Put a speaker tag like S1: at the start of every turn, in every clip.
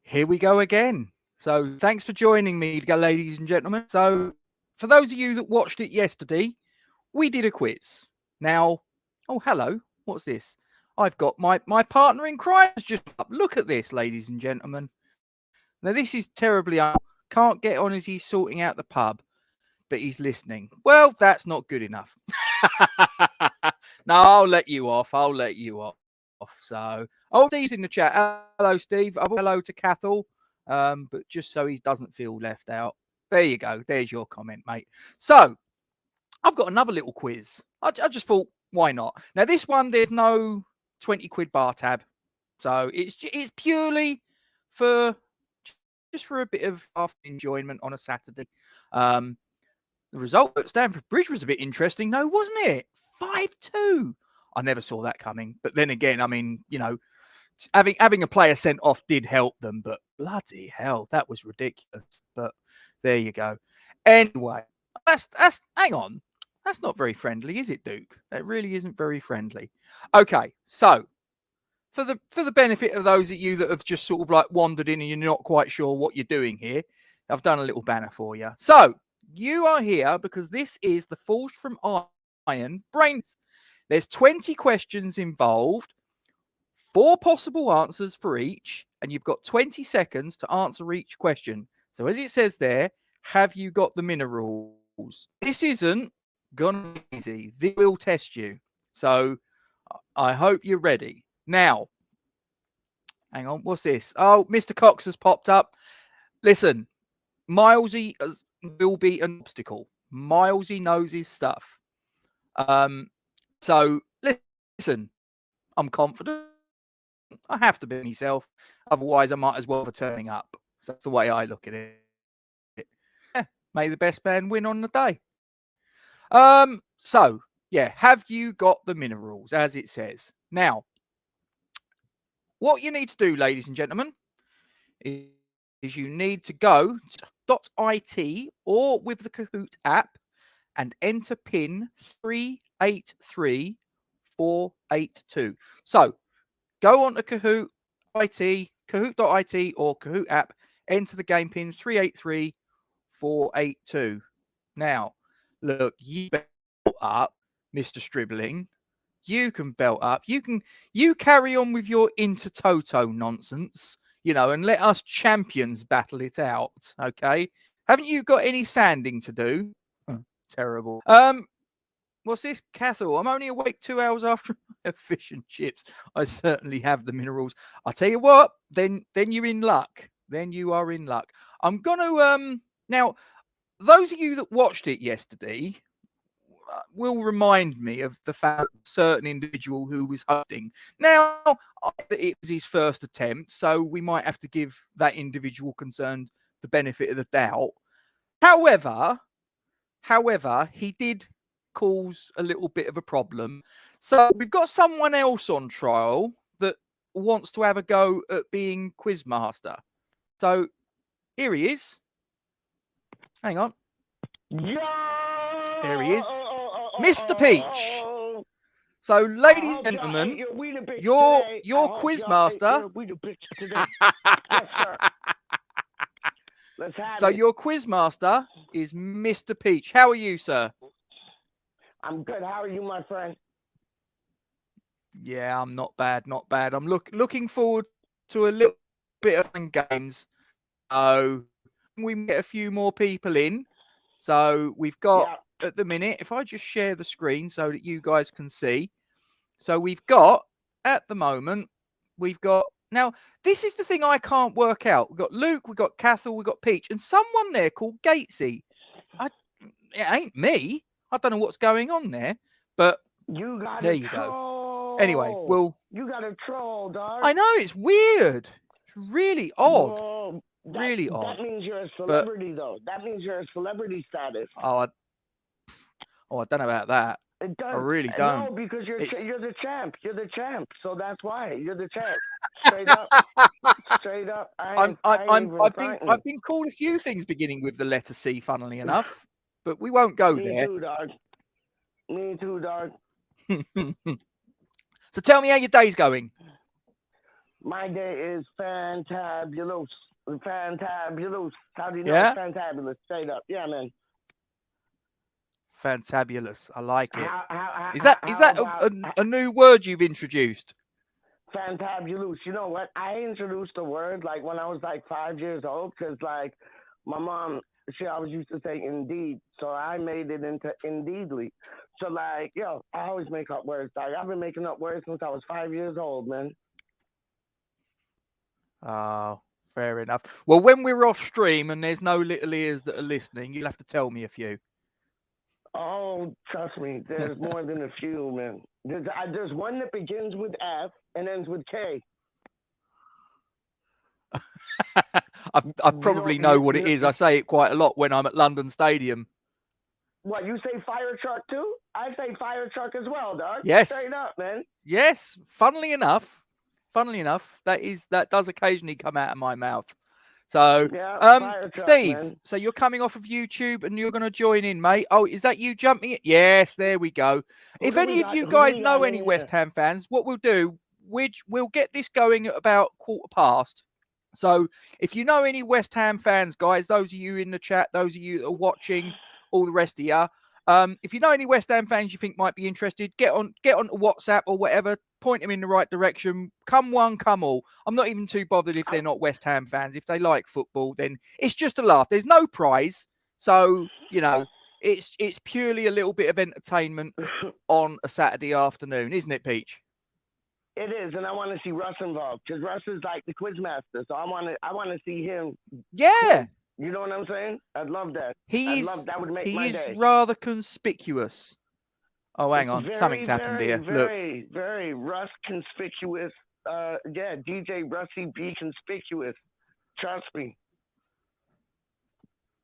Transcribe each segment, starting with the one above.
S1: Here we go again. So thanks for joining me, ladies and gentlemen. So for those of you that watched it yesterday, we did a quiz. Now, oh, hello. What's this? I've got my partner in crime has just up. Look at this, ladies and gentlemen. Now, this is terribly can't get on as he's sorting out the pub, but he's listening. Well, that's not good enough. No, I'll let you off. So, Steve's in the chat. Hello, Steve. Hello to Cathal. But just so he doesn't feel left out. There you go. There's your comment, mate. So, I've got another little quiz. I just thought, why not? Now, this one, there's no 20 quid bar tab. So, it's purely for just for a bit of enjoyment on a Saturday. The result at Stamford Bridge was a bit interesting, though, wasn't it? 5-2. I never saw that coming. But then again, I mean, you know, having a player sent off did help them. But bloody hell, that was ridiculous. But there you go. Anyway, that's hang on. That's not very friendly, is it, Duke? That really isn't very friendly. Okay, so for the benefit of those of you that have just sort of like wandered in and you're not quite sure what you're doing here, I've done a little banner for you. So you are here because this is the Forged from Iron Brains. There's 20 questions involved, 4 possible answers for each, and you've got 20 seconds to answer each question. So as it says there, have you got the minerals? This isn't gonna be easy. This will test you. So I hope you're ready. Now, hang on, what's this? Oh, Mr. Cox has popped up. Listen, Milesy will be an obstacle. Milesy knows his stuff. So listen, I'm confident. I have to be myself. Otherwise, I might as well be turning up. So that's the way I look at it. Yeah, may the best man win on the day. So yeah, have you got the minerals, as it says? Now, what you need to do, ladies and gentlemen, is you need to go to .it or with the Kahoot app and enter PIN 383482. So go on to Kahoot, Kahoot.it or Kahoot app, enter the game PIN 383482. Now, look, you belt up, Mr. Stribbling. You can belt up. You carry on with your Intertoto nonsense, you know, and let us champions battle it out. Okay. Haven't you got any sanding to do? Terrible. What's this? Cathal, I'm only awake 2 hours after my fish and chips. I certainly have the minerals. I'll tell you what, then you're in luck. Then you are in luck. I'm gonna now, those of you that watched it yesterday will remind me of the fact that a certain individual who was hosting. Now, it was his first attempt, so we might have to give that individual concerned the benefit of the doubt. However, he did cause a little bit of a problem. So we've got someone else on trial that wants to have a go at being quizmaster. So here he is. Hang on. There he is. Mr. Peach. So, ladies and gentlemen, your quizmaster. So your quizmaster is Mr. Peach. How are you, sir?
S2: I'm good. How are you, my friend?
S1: Yeah, I'm not bad. Not bad. I'm looking forward to a little bit of fun games. So we can get a few more people in. So we've got at the minute, if I just share the screen so that you guys can see. So we've got at the moment, now, this is the thing I can't work out. We've got Luke, we've got Cathal, we've got Peach, and someone there called Gatesy. It ain't me. I don't know what's going on there, but there you go. Anyway,
S2: you got a troll, dog.
S1: I know, it's weird. It's really odd. Really odd.
S2: That means you're a celebrity, though. That means you're a celebrity status.
S1: I don't know about that.
S2: It does.
S1: I really don't.
S2: No, because you're the champ. You're the champ. So that's why you're the champ. Straight up. Straight up.
S1: I've been called a few things beginning with the letter C, funnily enough, but we won't go there.
S2: Me too, dog.
S1: So tell me how your day's going.
S2: My day is fantabulous. Fantabulous. How do you know
S1: Yeah?
S2: it's fantabulous? Straight up. Yeah, man.
S1: Fantabulous. I like it.
S2: How
S1: Is that
S2: about
S1: a new word you've introduced?
S2: fantabulous? You know what? I introduced the word like when I was like 5 years old because like my mom, she always used to say indeed, so I made it into indeedly. So like, yo, I always make up words. Like I've been making up words since I was 5 years old, man.
S1: Oh, fair enough. Well, when we're off stream and there's no little ears that are listening, you'll have to tell me a few.
S2: Oh, trust me, there's more than a few, man. There's one that begins with F and ends with K.
S1: I probably know what it is. I say it quite a lot when I'm at London Stadium.
S2: What, you say fire truck too? I say fire truck as well, dog.
S1: Yes.
S2: Straight up, man.
S1: Yes. Funnily enough, that does occasionally come out of my mouth. So,
S2: Yeah, fire truck,
S1: Steve,
S2: man.
S1: so you're coming off of YouTube and you're going to join in, mate. Oh, is that you jumping it? Yes, there we go. If any of you guys know any West Ham fans, what we'll do, we'll get this going at about 1:15. So if you know any West Ham fans, guys, those of you in the chat, those of you that are watching, all the rest of you, if you know any West Ham fans you think might be interested, get on WhatsApp or whatever, point them in the right direction. Come one, come all. I'm not even too bothered if they're not West Ham fans. If they like football, then it's just a laugh. There's no prize. So, you know, it's purely a little bit of entertainment on a Saturday afternoon, isn't it, Peach?
S2: It is, and I want to see Russ involved because Russ is like the quiz master. So I want to see him.
S1: Yeah.
S2: Quiz. You know what I'm saying? I'd love that. That would make my day.
S1: He is rather conspicuous. Oh, hang on. Something's happened here.
S2: Very, very Russ conspicuous. Yeah, DJ Russie B conspicuous. Trust me.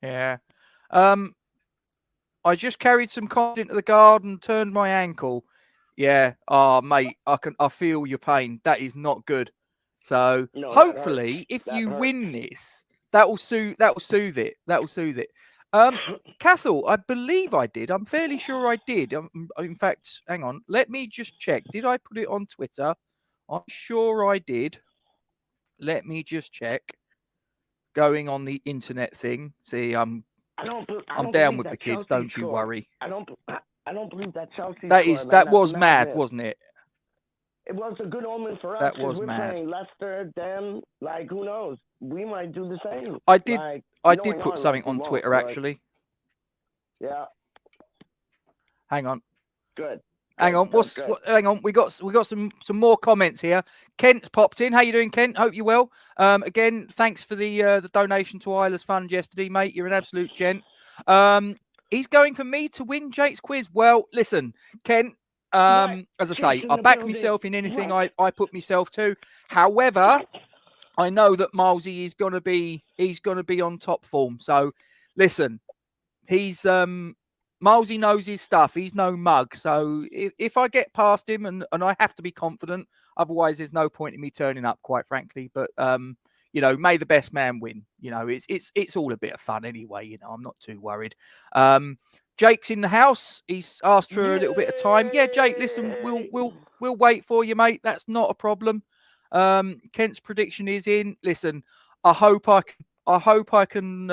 S1: Yeah. I just carried some coins into the garden, turned my ankle. Yeah. Oh, mate, I feel your pain. That is not good. So hopefully, if you win this, that will soothe it. That will soothe it. Cathal, I believe I did. I'm fairly sure I did. In fact, hang on. Let me just check. Did I put it on Twitter? I'm sure I did. Let me just check. Going on the internet thing. See, I'm down with the kids. Don't you worry.
S2: I don't believe that Chelsea.
S1: That was mad, wasn't it?
S2: It was a good omen for us.
S1: That was
S2: we're
S1: mad.
S2: Playing Leicester, them, like who knows? We might do the same.
S1: I did put something on Twitter actually.
S2: Yeah.
S1: Hang on.
S2: Good.
S1: Hang on. Hang on. We got some more comments here. Kent's popped in. How you doing, Kent? Hope you're well. Again, thanks for the donation to Isla's Fund yesterday, mate. You're an absolute gent. He's going for me to win Jake's quiz. Well, listen, Kent. As I say, I back myself in anything I put myself to. However, I know that Milesy is gonna be on top form. So listen, he's Milesy knows his stuff. He's no mug. So if I get past him and I have to be confident, otherwise there's no point in me turning up, quite frankly. But you know, may the best man win. You know, it's all a bit of fun anyway. You know, I'm not too worried. Jake's in the house. He's asked for a little bit of time. Yeah, Jake, listen, we'll wait for you, mate. That's not a problem. Kent's prediction is in. Listen, I hope I can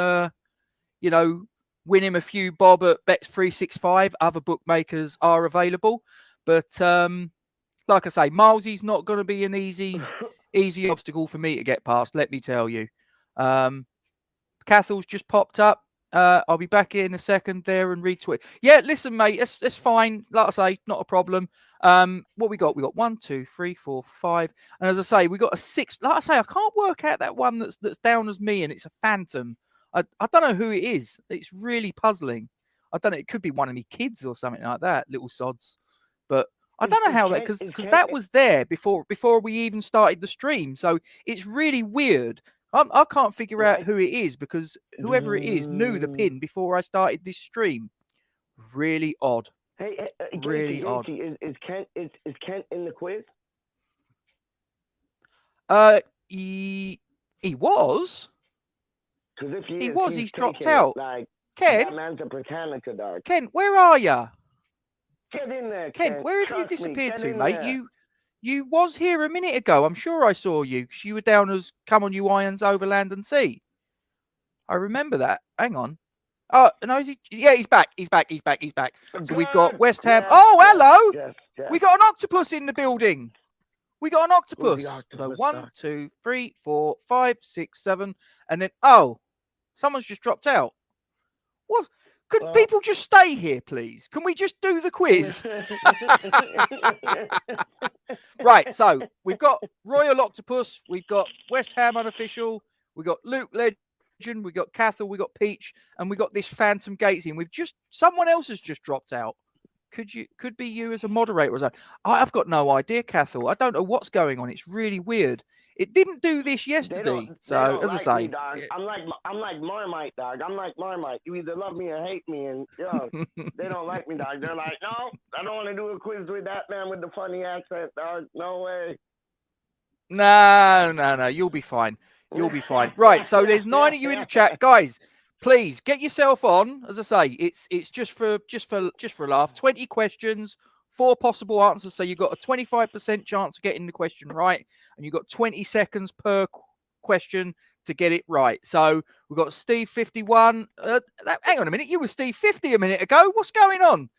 S1: you know, win him a few bob at Bet365. Other bookmakers are available. But like I say, Milesy's not going to be an easy obstacle for me to get past, let me tell you. Cathal's just popped up. I'll be back in a second there and retweet. Yeah, listen, mate, that's fine. Like I say, not a problem. What we got? We got 1, 2, 3, 4, 5. And as I say, we got a 6. Like I say, I can't work out that one that's down as me, and it's a phantom. I don't know who it is. It's really puzzling. I don't know. It could be one of me kids or something like that, little sods. But I don't know how that, because that was there before we even started the stream. So it's really weird. I can't figure out who it is because whoever it is knew the pin before I started this stream. Really odd.
S2: Hey,
S1: really odd.
S2: Is Kent in the quiz?
S1: He was.
S2: Because if
S1: he was, he's dropped out.
S2: Like,
S1: Ken,
S2: that man's a Britannica dog.
S1: Ken, where are you?
S2: Get in there,
S1: Ken. Where have you disappeared to, mate? You was here a minute ago. I'm sure I saw you because you were down as "Come on, you irons over land and sea." I remember that. Hang on. Oh no, is he? Yeah, he's back. He's back. So we've got
S2: Good.
S1: West Ham.
S2: Yes,
S1: Oh, hello.
S2: yes.
S1: We got an octopus in the building. We got an
S2: Who's the
S1: octopus. So
S2: octopus,
S1: 1,
S2: Doc?
S1: 2, 3, 4, 5, 6, 7, and then someone's just dropped out. What? Can people just stay here, please? Can we just do the quiz? Right, so we've got Royal Octopus, we've got West Ham Unofficial, we've got Luke Legend, we've got Cathal, we've got Peach, and we've got this Phantom Gatesy, and someone else has just dropped out. Could be you as a moderator or something. I've got no idea, Cathal. I don't know what's going on. It's really weird. It didn't do this yesterday.
S2: So
S1: as
S2: like
S1: I say,
S2: me, dog. I'm like Marmite, dog. I'm like Marmite. You either love me or hate me, and they don't like me, dog. They're like, no, I don't want to do a quiz with that man with the funny accent, dog. No way.
S1: No. You'll be fine. You'll be fine. Right. So there's 9 of you in the chat, guys. Please get yourself on. As I say, it's just for a laugh. 20 questions, 4 possible answers. So you've got a 25% chance of getting the question right, and you've got 20 seconds per question to get it right. So we've got Steve 51. Hang on a minute. You were Steve 50 a minute ago. What's going on?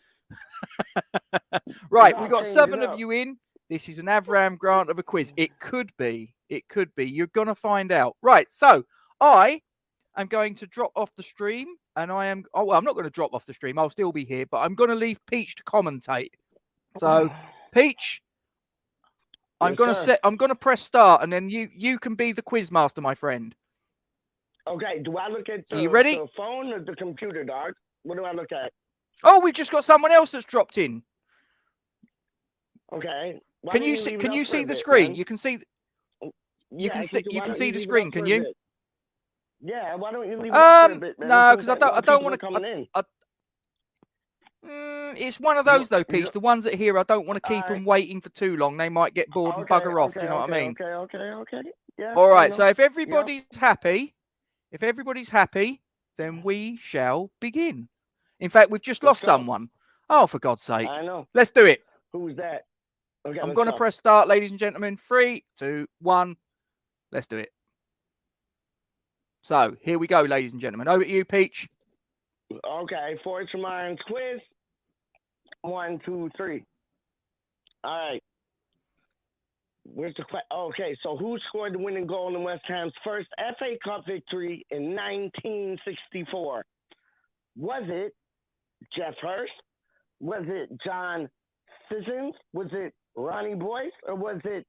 S1: Right. We've got 7 of you in. This is an Avram Grant of a quiz. It could be. You're going to find out. Right. So I'm going to drop off the stream, and I'm not going to drop off the stream. I'll still be here, but I'm going to leave Peach to commentate. So, Peach, I'm going to press start, and then you can be the quiz master, my friend.
S2: Okay. Do I look at
S1: the
S2: phone or the computer, dog? What do I look at?
S1: Oh, we've just got someone else that's dropped in.
S2: Okay.
S1: Can you see the screen? You can see. You can see the screen. Can you?
S2: Yeah, why don't you leave it up for a bit, man?
S1: No, because I don't want to. It's one of those though, Peach. The ones that are here, I don't want to keep them waiting for too long. They might get bored and bugger off. Do you know what I mean?
S2: Okay. Yeah.
S1: All right. So if everybody's happy, then we shall begin. In fact, we've just lost someone. Oh, for God's sake!
S2: I know.
S1: Let's do it.
S2: Who's that? Okay,
S1: I'm going to press start, ladies and gentlemen. 3, 2, 1. Let's do it. So here we go, ladies and gentlemen. Over to you, Peach.
S2: Okay, Fortune Minds quiz. 1, 2, 3. All right. Where's the question? Okay, so who scored the winning goal in West Ham's first FA Cup victory in 1964? Was it Jeff Hurst? Was it John Sissons? Was it Ronnie Boyce? Or was it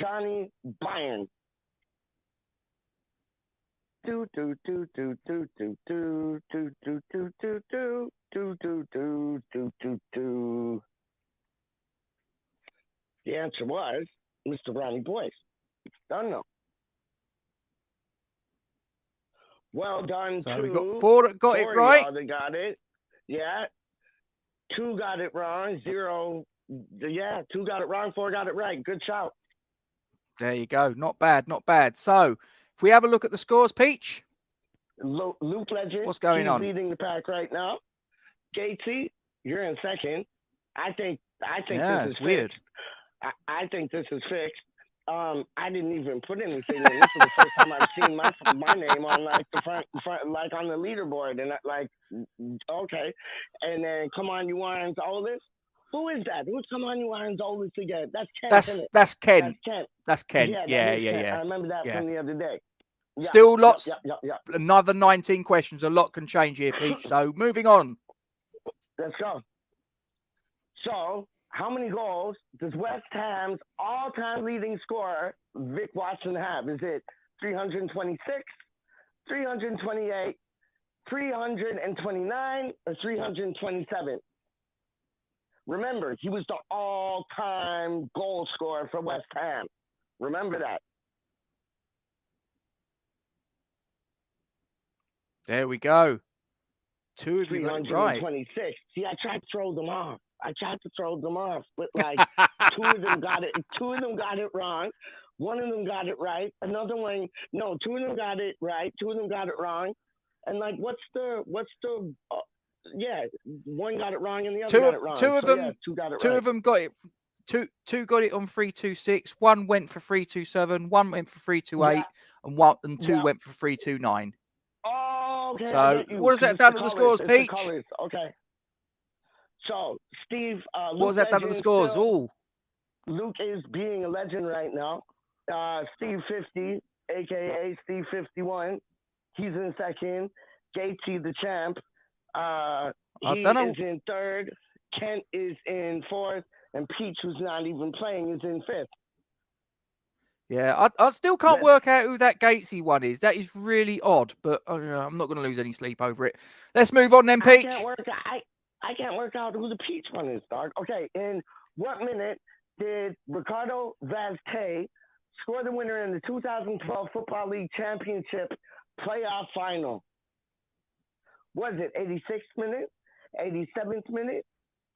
S2: Johnny Byrne? The answer was Mr. Ronnie Boyce. Don't know. Well done.
S1: So we got 4 that got it right.
S2: They got it. Yeah. 2 got it wrong. 0. Yeah, 2 got it wrong. 4 got it right. Good shout.
S1: There you go. Not bad. So if we have a look at the scores, Peach.
S2: Luke Legend.
S1: What's going on?
S2: Leading the pack right now. Gatesy, you're in second. I think
S1: yeah,
S2: this is
S1: weird.
S2: Fixed. I think this is fixed. I didn't even put anything in. This is the first time I've seen my name on like the front, like on the leaderboard, and okay. And then Come On You Irons Oldest. Who is that? Who's Come On You Irons Oldest again? That's Ken.
S1: That's Ken.
S2: That's Ken.
S1: Yeah.
S2: I remember that from the other day. Yeah,
S1: Still lots.
S2: Yeah.
S1: Another 19 questions. A lot can change here, Peach. So moving on.
S2: Let's go. So, how many goals does West Ham's all-time leading scorer, Vic Watson, have? Is it 326, 328, 329, or 327? Remember, he was the all-time goal scorer for West Ham. Remember that.
S1: There we go. 2 of you got it right.
S2: 326. See, I tried to throw them off. But like 2 of them got it. 2 of them got it wrong. 1 of them got it right. Another one, no, 2 of them got it right. 2 of them got it wrong. And like, what's the? Yeah, 1 got it wrong and the other got it wrong.
S1: 2 of them got it. two got it on 326. One went for 327. One went for 328, and two went for 329.
S2: Oh, okay.
S1: So what is that done to the scores, Peach?
S2: Okay. So Steve,
S1: What was that done to the scores?
S2: Luke is being a legend right now. Steve 50, aka Steve 51. He's in second. JT the champ. He is in third. Kent is in fourth. And Peach, who's not even playing, is in fifth.
S1: Yeah, I still can't work out who that Gatesy one is. That is really odd, but I'm not going to lose any sleep over it. Let's move on then, Peach.
S2: I can't work out who the Peach one is, dog. Okay, in what minute did Ricardo Vazquez score the winner in the 2012 Football League Championship playoff final? Was it 86th minute, 87th minute,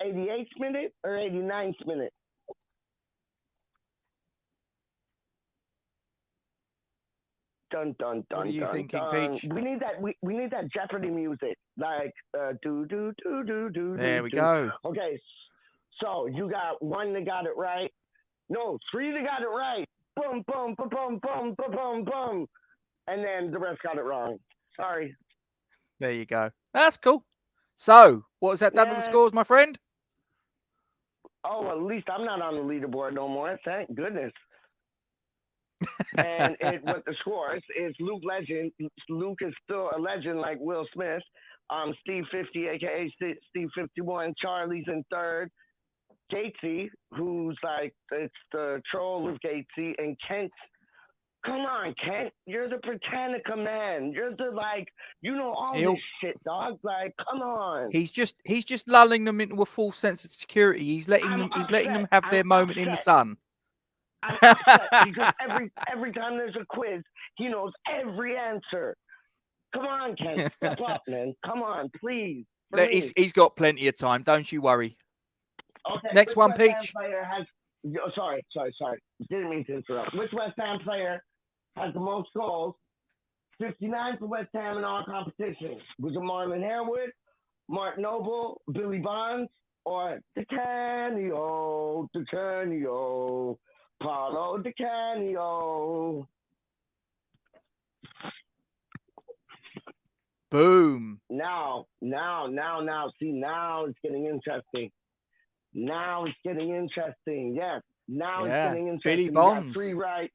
S2: 88th minute, or 89th minute? Dun dun dun.
S1: What are you thinking, Peach?
S2: We need that. We need that Jeopardy music, like do do do do do.
S1: There we go.
S2: Okay, so you got one that got it right. No, three that got it right. Boom, boom, boom, boom, boom, boom, boom, boom, and then the rest got it wrong. Sorry.
S1: There you go. That's cool. So, what has that done to the scores, my friend?
S2: Oh, at least I'm not on the leaderboard no more. Thank goodness. And with the scores is Luke Legend. Luke is still a legend like Will Smith. Steve 50, aka Steve 51. Charlie's in third. Gatesy, who's like it's the troll of Gatesy, and Kent. Come on, Kent. You're the Britannica man. You're the you know all this shit, dog. Like, come on.
S1: He's just lulling them into a false sense of security. He's letting them have their moment in the sun.
S2: I'm upset because every time there's a quiz, he knows every answer. Come on, Ken, step up, man. Come on, please.
S1: He's got plenty of time. Don't you worry.
S2: Okay.
S1: Next one, Peach.
S2: Sorry. Didn't mean to interrupt. Which West Ham player has the most goals? 59 for West Ham in all competitions. Was it Marlon Harewood, Mark Noble, Billy Bonds, or Di Canio, Paulo Di Canio?
S1: Boom.
S2: Now. See, now it's getting interesting. Yes. Now it's getting interesting.
S1: Billy Bonds.
S2: 3 right,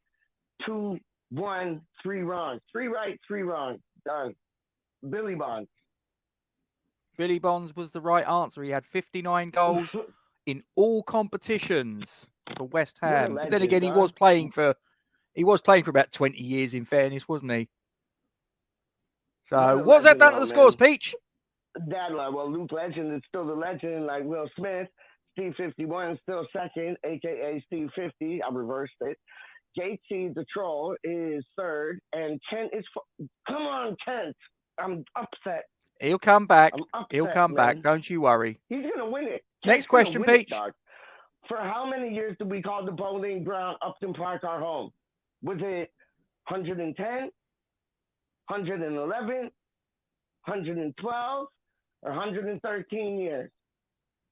S2: 2, 1, 3 wrong. 3 right, 3 wrong. Done. Billy Bonds.
S1: Billy Bonds was the right answer. He had 59 goals in all competitions for West Ham. But then again, he was playing for about 20 years, in fairness, wasn't he? So what's that done to the scores, Peach?
S2: Well, Luke Legend is still the legend, like Will Smith. Steve 51 is still second, a.k.a. Steve 50. I reversed it. JT the Troll is third, and Kent is... Come on, Kent. I'm upset.
S1: He'll come back. He'll come back. Don't you worry.
S2: He's going to win it.
S1: Next question, Peach.
S2: For how many years did we call the bowling ground Upton Park our home? Was it 110, 111, 112, or 113 years?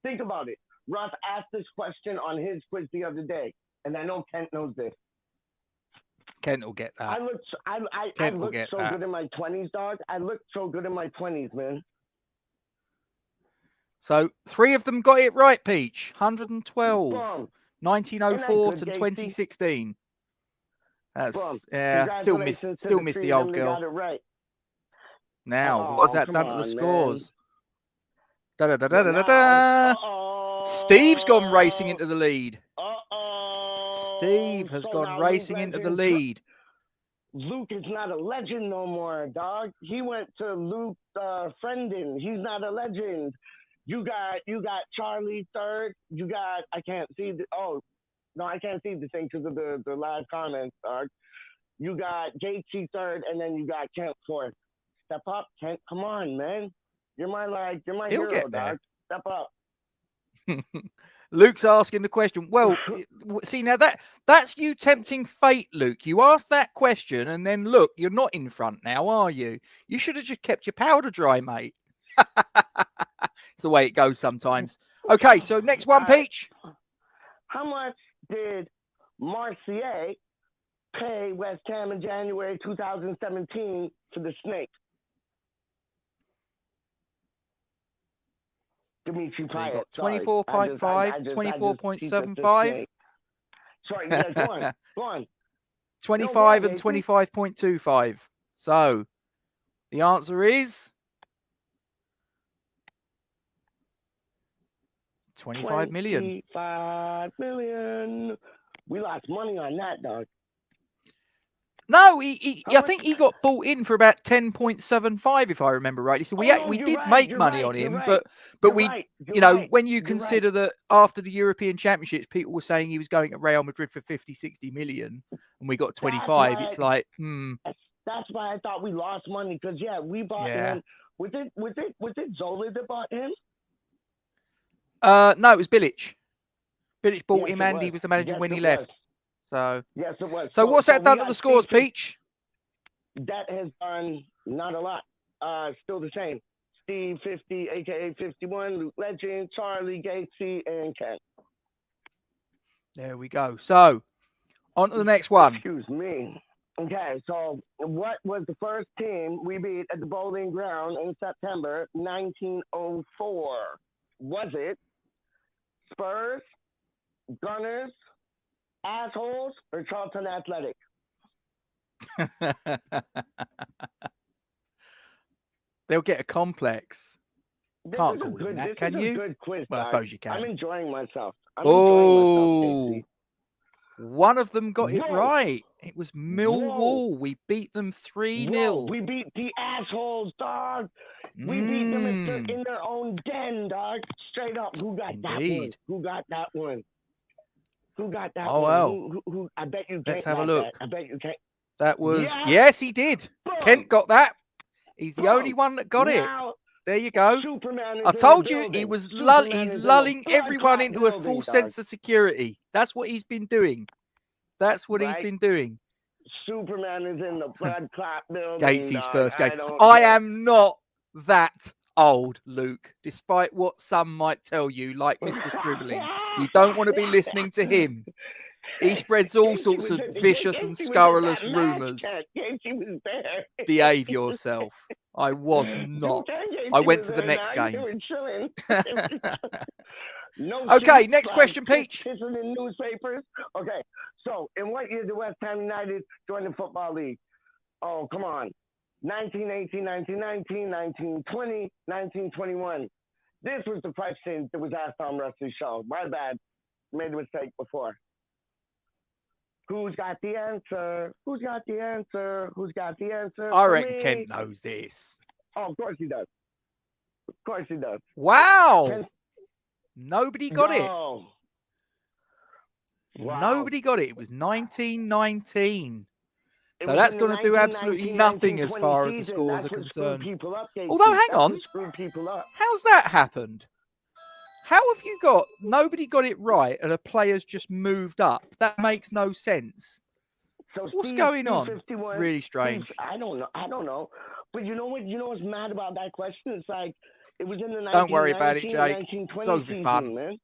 S2: Think about it. Ross asked this question on his quiz the other day, and I know Kent knows this.
S1: Kent will get that.
S2: I looked so good in my 20s, dog. I looked so good in my 20s, man.
S1: So 3 of them got it right, Peach. 112. 1904 to 2016. That's still miss the old girl.
S2: Got it right.
S1: Now, what's that done to the scores? Steve's gone racing into the lead. Steve has gone racing into the lead.
S2: Luke is not a legend no more, dog. He went to Luke Friendin. He's not a legend. You got Charlie third. You got I can't see the thing because of the live comments, dog. You got JT third, and then you got Kent fourth. Step up, Kent. Come on, man. You're my hero, dog. Step up.
S1: Luke's asking the question. Well, see, now that's you tempting fate, Luke. You asked that question, and then look, you're not in front now, are you? You should have just kept your powder dry, mate. It's the way it goes sometimes. Okay, so next one, Peach.
S2: How much did Marseille pay West Ham in January 2017 for the Snake? Dimitri
S1: So you got
S2: Payet.
S1: 24.5, 24.75.
S2: Sorry, yeah, go on. Go on.
S1: 25
S2: no,
S1: and 25.25. So the answer is 25 million.
S2: 25 million. We lost money on that, dog.
S1: No, I think he got bought in for about 10.75, if I remember rightly. So we did make money on him, but we, when you consider that after the European Championships, people were saying he was going to Real Madrid for 50, 60 million, and we got 25. It's like,
S2: That's why I thought we lost money because we bought him. Was it Zola that bought him?
S1: No, it was Bilic. Bilic bought him, and he was the manager when he left. So
S2: yes, it was.
S1: So what's that done to the scores, Peach?
S2: That has done not a lot. Still the same. Steve 50, aka 51, Luke Legend, Charlie, Gatesy, and Ken.
S1: There we go. So on to the next one.
S2: Excuse me. Okay, so what was the first team we beat at the Bowling Ground in September 1904? Was it Spurs, Gunners, Assholes, or Charlton Athletic?
S1: They'll get a complex. Can't call them that, can you?
S2: Good quiz,
S1: well, I suppose you can.
S2: I'm enjoying myself.
S1: One of them got it right. It was Millwall. We beat them 3-0.
S2: We beat the Assholes, dog. We beat them in their own den, dog. Straight up. Who got that one? Who got that one? Who got that one?
S1: Well.
S2: Who, I bet you can't.
S1: Let's have a look.
S2: I bet you can't.
S1: That was... Yes, he did. Boom. Kent got that. He's the only one that got it. There you go. I told you he was he's lulling everyone into a full sense of security. That's what he's been doing. That's what he's been doing.
S2: Superman is in the blood clot building.
S1: Gatesy's first game. I am not that old, Luke, despite what some might tell you, like Mr. Stribbling. You don't want to be listening to him. He spreads all sorts of vicious and scurrilous rumours. Behave yourself. I was not. I went to the next game. Okay, next question, Peach.
S2: In newspapers. Okay, so in what year did West Ham United join the Football League? Oh, come on. 1918, 1919, 1920, 1921. This was the question that was asked on Rusty's show. My bad. Made a mistake before. Who's got the answer? Who's got the answer? Who's got the answer?
S1: I reckon Kent knows this.
S2: Oh, of course he does. Of course he does.
S1: Wow. Kent... Nobody got it.
S2: Wow.
S1: Nobody got it. It was 1919. So that's going to do absolutely nothing as far as the scores are concerned. Although, hang on. How's that happened? How have you got nobody got it right and a player's just moved up? That makes no sense.
S2: So
S1: what's going on? Really strange.
S2: I don't know. But you know what? You know what's mad about that question? It's like it was in the
S1: Don't worry about it, Jake. It's all
S2: season,
S1: fun,
S2: man.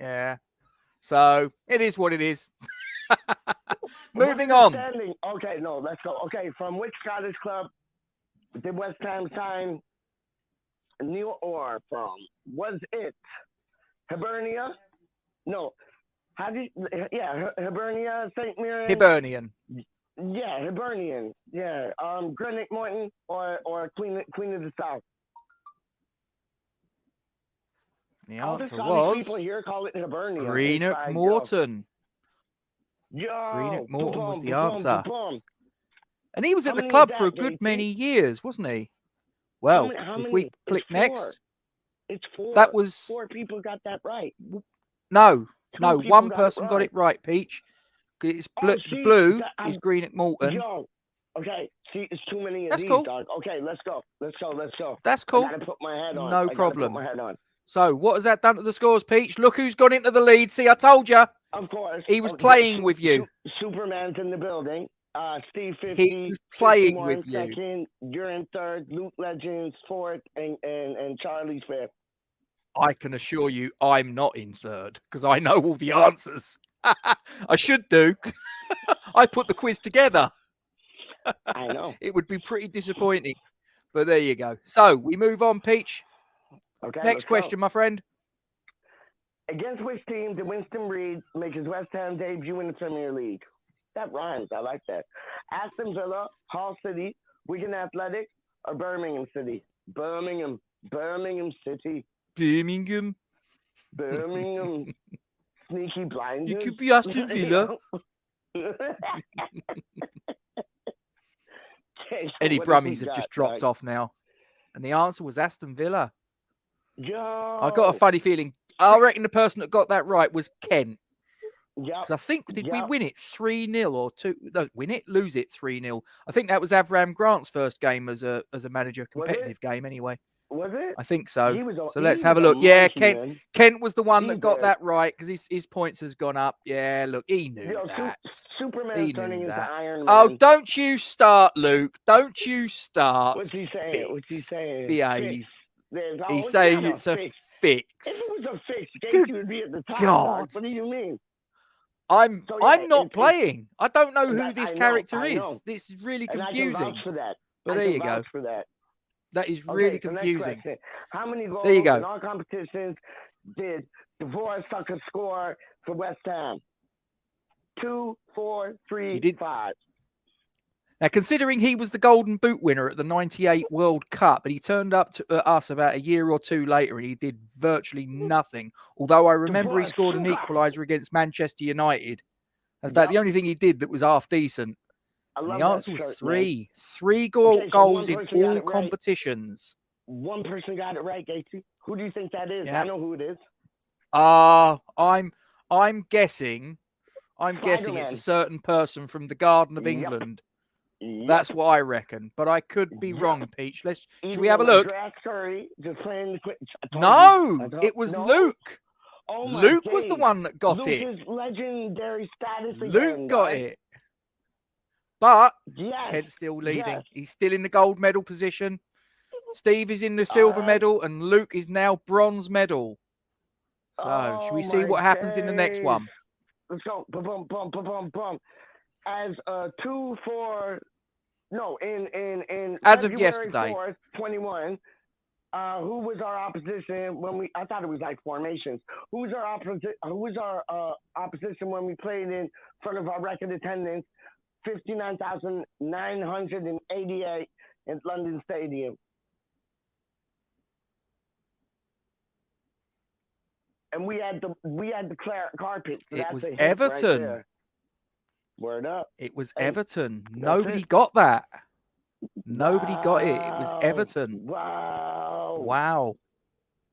S1: Yeah. So it is what it is. Moving on.
S2: Okay, no, let's go. Okay, from which Scottish club did West Ham sign Neil Orr from? Was it Hibernia? No. Hibernia, St. Mirren.
S1: Hibernian.
S2: Yeah, Hibernian. Yeah. Greenock Morton or Queen of the South.
S1: The answer was
S2: people here call it Hibernian.
S1: Greenock Morton. Greenock Morton was the answer. And he was at the club for a good many years, wasn't he? Well, if we click next,
S2: it's 4.
S1: That was
S2: 4 people got that right.
S1: No, one person got it right, Peach. It's the blue is Greenock Morton.
S2: Okay, see, it's too many of
S1: That's
S2: these,
S1: cool.
S2: Dog. Okay, let's go.
S1: That's cool.
S2: I gotta put my head on.
S1: No problem.
S2: Put my head on.
S1: So, what has that done to the scores, Peach? Look who's gone into the lead. See, I told you.
S2: Of course.
S1: He was playing with you.
S2: Superman's in the building. Steve 50.
S1: He was playing
S2: 51,
S1: with you.
S2: Second, you're in third. Luke Legends fourth, and Charlie's fifth.
S1: I can assure you I'm not in third because I know all the answers. I should do. I put the quiz together.
S2: I know.
S1: It would be pretty disappointing. But there you go. So we move on, Peach.
S2: Okay.
S1: Next question, my friend.
S2: Against which team did Winston Reed make his West Ham debut in the Premier League? That rhymes. I like that. Aston Villa, Hull City, Wigan Athletic, or Birmingham City? Birmingham City.
S1: Birmingham.
S2: Sneaky blinders.
S1: It could be Aston Villa.
S2: Okay, so
S1: Eddie
S2: what have we
S1: Brummies have
S2: got,
S1: just dropped off now. And the answer was Aston Villa.
S2: Yo.
S1: I got a funny feeling. I reckon the person that got that right was Kent.
S2: Yep.
S1: Because I think, did we win it 3-0 or 2? No, win it, lose it 3-0. I think that was Avram Grant's first game as a manager, competitive game anyway.
S2: Was it?
S1: I think so. So
S2: he
S1: let's have a
S2: was
S1: look. Yeah,
S2: monkey,
S1: Kent.
S2: man.
S1: Kent was the one
S2: He
S1: that got
S2: did.
S1: that right because his points has gone up. Yeah, look, he knew
S2: Yo,
S1: that.
S2: Superman's
S1: He
S2: turning
S1: knew
S2: into
S1: that.
S2: Iron Man.
S1: Oh, don't you start, Luke. Don't you start.
S2: What's he saying? What's he saying?
S1: Behave.
S2: Oh,
S1: He's saying
S2: not
S1: it's a
S2: fix.
S1: fix.
S2: If it was a fix,
S1: Good
S2: Gaethje would be at the top.
S1: God.
S2: Dog. What do you mean?
S1: I'm
S2: So, yeah,
S1: not
S2: it's-
S1: playing. I don't know who
S2: That-
S1: this
S2: I know,
S1: character
S2: I
S1: is.
S2: know.
S1: This is really
S2: And I can
S1: confusing.
S2: vouch for that.
S1: But
S2: I
S1: there
S2: can
S1: you go.
S2: vouch for that.
S1: That is
S2: Okay,
S1: really
S2: so next
S1: confusing.
S2: question. How many goals
S1: There you go.
S2: in all competitions did DeVore Sucker score for West Ham? 2, 4, 3, 5.
S1: Now, considering he was the Golden Boot winner at the '98 World Cup, and he turned up to us about a year or two later, and he did virtually nothing. Although I remember he scored an equaliser against Manchester United. That's about the only thing he did that was half decent. And the answer was 3. 3 goals in all competitions.
S2: One person got it right, Gaethje. Who do you think that is? I know who it is.
S1: I'm guessing. I'm guessing it's a certain person from the Garden of England. That's what I reckon, but I could be wrong, Peach. Should we have a look? No, it was Luke.
S2: Oh my
S1: Luke was the one that got
S2: Luke
S1: it.
S2: is legendary status
S1: Luke
S2: again,
S1: got
S2: guys.
S1: it. But
S2: Yes.
S1: Kent's still leading.
S2: Yes.
S1: He's still in the gold medal position. Steve is in the silver medal, and Luke is now bronze medal. So, should we see what happens in the next one?
S2: Let's go. Bum. As in
S1: as of
S2: February
S1: yesterday,
S2: 4th, 21. Who was our opposition when we? I thought it was like formations. Who was our opposition when we played in front of our record attendance, 59,988 in London Stadium? And we had the carpet. So
S1: it was Everton.
S2: Right. Word up.
S1: It was Everton. Nobody got that. Nobody got it. It was Everton. Wow.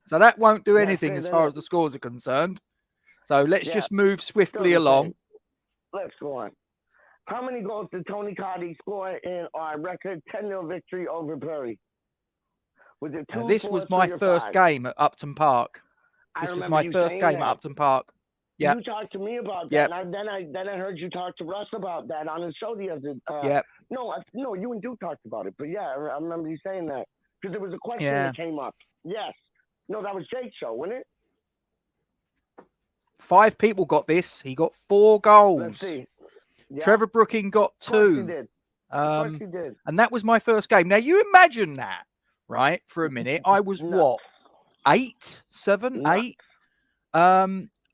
S1: So that won't do anything as far as the scores are concerned. So let's just move swiftly along.
S2: Let's go on. How many goals did Tony Cardi score in our record 10-0 victory over Bury? Was it 2,
S1: this
S2: 4,
S1: was my
S2: 3, or
S1: first
S2: 5?
S1: game at Upton Park. This was my first game at Upton Park. Yeah.
S2: You talked to me about that. And then I heard you talk to Russ about that on his show the other. No, you and Duke talked about it. But yeah, I remember you saying that because there was a question that came up. Yes. No, that was Jake's show, wasn't it?
S1: 5 people got this. He got 4 goals.
S2: Let's see. Yeah.
S1: Trevor Brooking got 2.
S2: Of course he did. Of course he did.
S1: And that was my first game. Now you imagine that, right? For a minute, I was what? 8, 7, 8.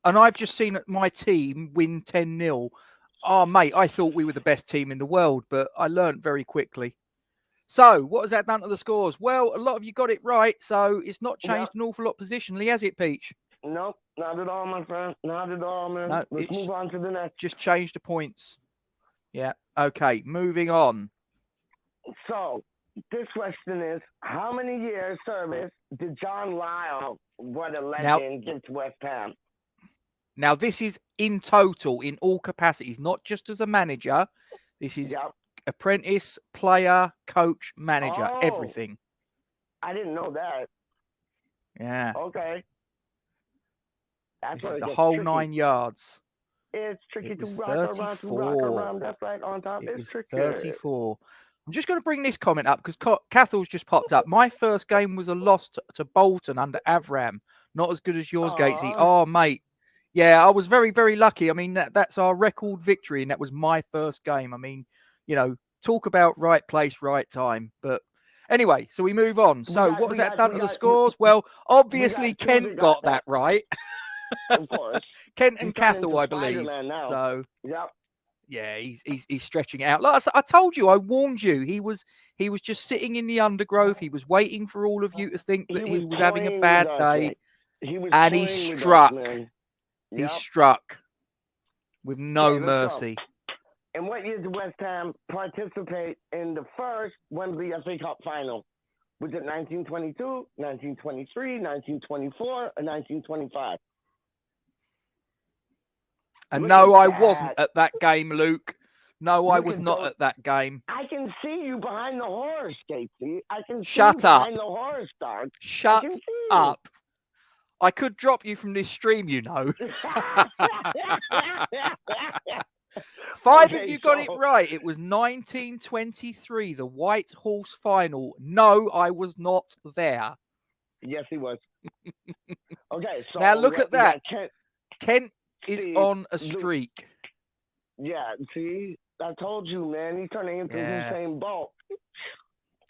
S1: And I've just seen my team win 10-0. Oh, mate, I thought we were the best team in the world, but I learned very quickly. So, what has that done to the scores? Well, a lot of you got it right, so it's not changed an awful lot positionally, has it, Peach?
S2: Nope, not at all, my friend. Not at all, man.
S1: No,
S2: Let's move on to the next.
S1: Just change the points. Yeah, okay, moving on.
S2: So, this question is, how many years service did John Lyle, what a legend, give to West Ham?
S1: Now, this is in total, in all capacities, not just as a manager. This is apprentice, player, coach, manager, everything.
S2: I didn't know that.
S1: Yeah.
S2: Okay.
S1: This is the whole tricky. 9 yards.
S2: It's tricky to rock
S1: 34.
S2: That's right, on top.
S1: It
S2: it's
S1: was
S2: tricky.
S1: 34. I'm just going to bring this comment up because Cathal's just popped up. My first game was a loss to Bolton under Avram, Not as good as yours, Gatesy.
S2: Aw.
S1: Oh, mate. Yeah, I was very, very lucky. I mean, that's our record victory, and that was my first game. I mean, talk about right place, right time. But anyway, so we move on. So what has that done to the scores? Well, obviously Kent got that right.
S2: Of course.
S1: Kent and
S2: He's turned
S1: Cathal,
S2: into
S1: I believe.
S2: Spider-Man now.
S1: So
S2: Yep.
S1: yeah, he's stretching it out. Like I told you, I warned you. He was just sitting in the undergrowth. He was waiting for all of you to think that he was having a bad day, and he struck. He struck with no mercy.
S2: And what year did West Ham participate in the first Wembley FA Cup final? Was it 1922, 1923, 1924, or 1925?
S1: And no, I wasn't at that game, Luke. No, I was not at that game.
S2: I can see you behind the horse, Casey. I can see
S1: Shut
S2: you
S1: up.
S2: behind the horse, dog.
S1: Shut up. I could drop you from this stream, you know. Five of you got it right. It was 1923, the White Horse Final. No, I was not there.
S2: Yes, he was. Okay, so
S1: now look at that. Kent is on a streak.
S2: Yeah, see, I told you, man. He's turning into Usain Bolt.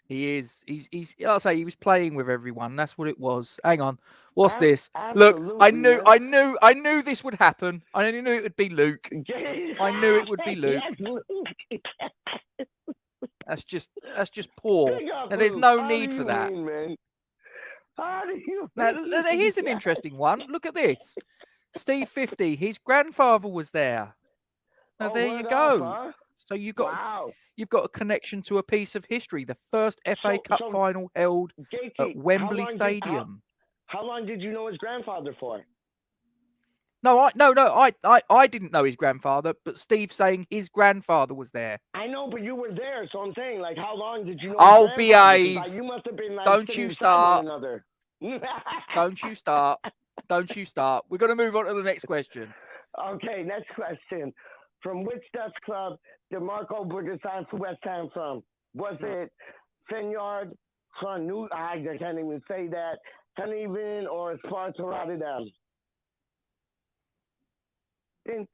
S1: He is. I'll say he was playing with everyone. That's what it was. Hang on. What's this? Look, I knew this would happen. I knew it would be Luke. I knew it would be Luke. That's just poor. Now, there's no need for that. Now, here's an interesting one. Look at this. Steve 50. His grandfather was there. Now there you go. So you've got a connection to a piece of history. The first FA Cup final held at Wembley Stadium.
S2: How long did you know his grandfather for?
S1: No, I didn't know his grandfather, but Steve's saying his grandfather was there.
S2: I know, but you were there, so I'm saying, like, how long did you know?
S1: I'll behave.
S2: Like, you must have been like,
S1: don't you start. Don't you start. Don't you start. We're going to move on to the next question.
S2: Okay, next question. From which Dutch club did Marco Burger sign for West Ham from? Was it Feyenoord, Groningen, I can't even say that, Heerenveen, or Sparta Rotterdam? And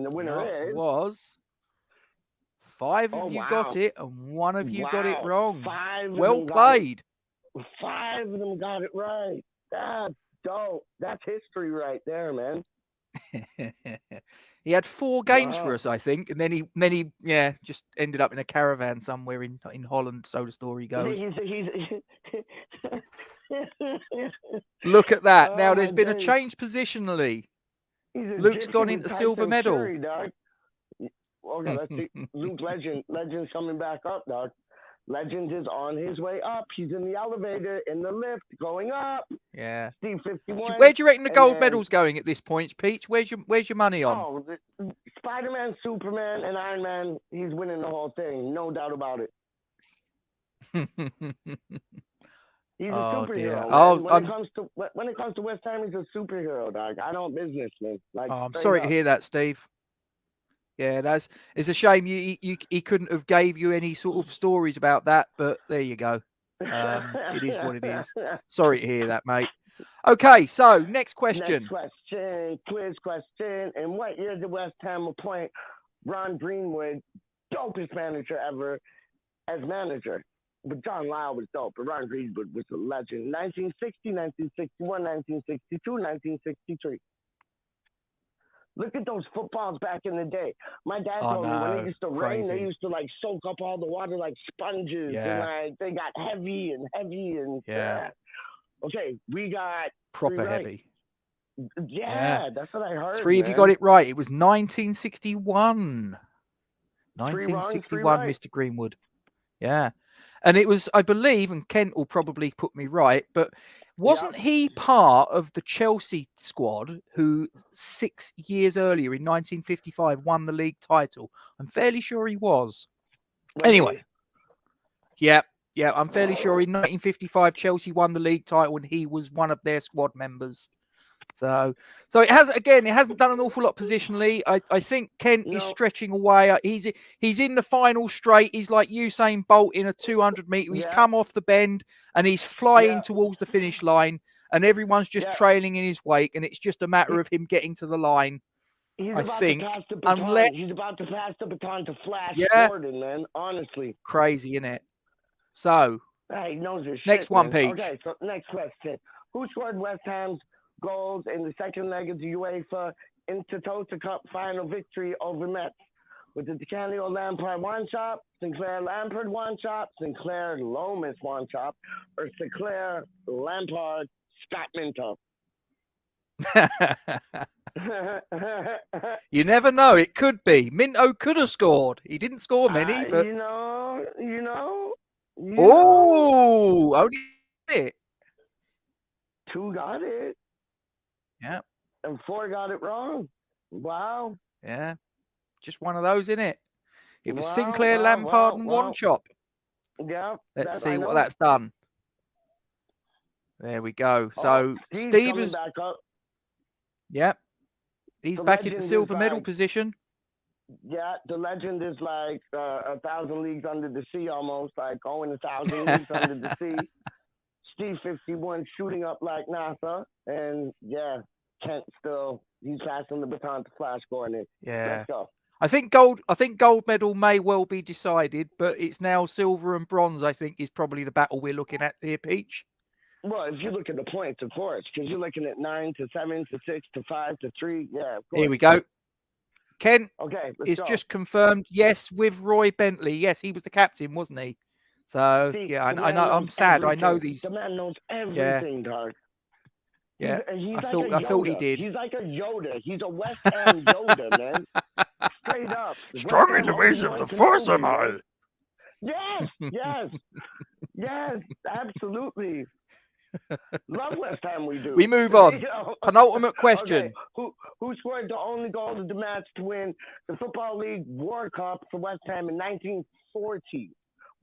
S2: the winner
S1: was 5 of you got it, and 1 of you got it wrong. Well played.
S2: 5 of them got it right. That's dope. That's history right there, man.
S1: He had 4 games for us, I think, and then he just ended up in a caravan somewhere in Holland. So the story goes. Look at that. Now there's been a change positionally. Luke's gone into silver medal.
S2: Okay, let's see. Luke Legend's coming back up, dog. Legend is on his way up. He's in the elevator, in the lift, going up.
S1: Yeah.
S2: Steve 51.
S1: Where do you reckon the gold medal's going at this point, Peach? Where's your money on?
S2: Oh, Spider-Man, Superman, and Iron Man. He's winning the whole thing, no doubt about it. He's a superhero. When it comes to West Ham, he's a superhero, dog. I don't business, man. Like,
S1: I'm sorry to hear that, Steve. Yeah, it's a shame he couldn't have gave you any sort of stories about that, but there you go. It is what it is. Sorry to hear that, mate. Okay, so next question.
S2: Quiz question. In what year did West Ham appoint Ron Greenwood, dopest manager ever, as manager? But John Lyle was dope, but Ron Greenwood was a legend. 1960, 1961, 1962, 1963. Look at those footballs back in the day. My dad told me when it used to rain, they used to like soak up all the water like sponges.
S1: Yeah.
S2: And like they got heavy and Okay, we got
S1: proper heavy.
S2: Yeah, that's what I heard.
S1: 3 of you got it right. It was 1961. 1961, Mr. Greenwood. Yeah. And it was, I believe, and Kent will probably put me right, but wasn't he part of the Chelsea squad who 6 years earlier in 1955 won the league title? I'm fairly sure he was. Anyway. Yeah, I'm fairly sure in 1955 Chelsea won the league title and he was one of their squad members. So it hasn't done an awful lot positionally. I think Kent is stretching away. He's in the final straight. He's like Usain Bolt in a 200 meter. He's come off the bend and he's flying towards the finish line, and everyone's just trailing in his wake, and it's just a matter of him getting to the line.
S2: He's
S1: I
S2: about
S1: think
S2: to pass the baton. He's about to pass the baton to Flash Gordon, man. Honestly,
S1: crazy, isn't it? So
S2: he knows his
S1: next
S2: shit,
S1: one,
S2: man.
S1: Peach.
S2: Okay, so next question: who scored West Ham's goals in the second leg of the UEFA Intertoto Cup final victory over Metz? Was it DeCanio Lampard one shot, Sinclair Lampard one shot, Sinclair Lomas one shot, or Sinclair Lampard Scott Minto?
S1: You never know. It could be. Minto could have scored. He didn't score many, but
S2: you know.
S1: Only it.
S2: 2 got it.
S1: Yeah.
S2: And 4 got it wrong. Wow.
S1: Yeah. Just one of those, innit? It was Sinclair, Lampard, and one chop.
S2: Yeah.
S1: Let's see what that's done. There we go. So Steve is
S2: back up.
S1: Yep. He's back in the silver medal position.
S2: Yeah, the legend is like 1,000 leagues under the sea almost, like going 1,000 leagues under the sea. Steve 51 shooting up like NASA. And Kent he's passing the baton to Flash Gordon.
S1: Yeah.
S2: Let's go.
S1: I think gold medal may well be decided, but it's now silver and bronze, I think, is probably the battle we're looking at here, Peach.
S2: Well, if you look at the points, of course, because you're looking at 9 to 7 to 6 to 5 to 3. Yeah, of course.
S1: Here we go. Ken is
S2: go.
S1: just confirmed. Yes, with Roy Bentley. Yes, he was the captain, wasn't he? So I know. I'm sad.
S2: Everything.
S1: I know these.
S2: The man knows everything, Dark.
S1: Yeah,
S2: he's
S1: I thought he did.
S2: He's like a Yoda. He's a West Ham Yoda, man. Straight up.
S3: Strong in the ways of the Force, am I?
S2: Yes, absolutely. Love West Ham, we do.
S1: We move on. Penultimate question.
S2: Okay. Who scored the only goal of the match to win the Football League World Cup for West Ham in 1940?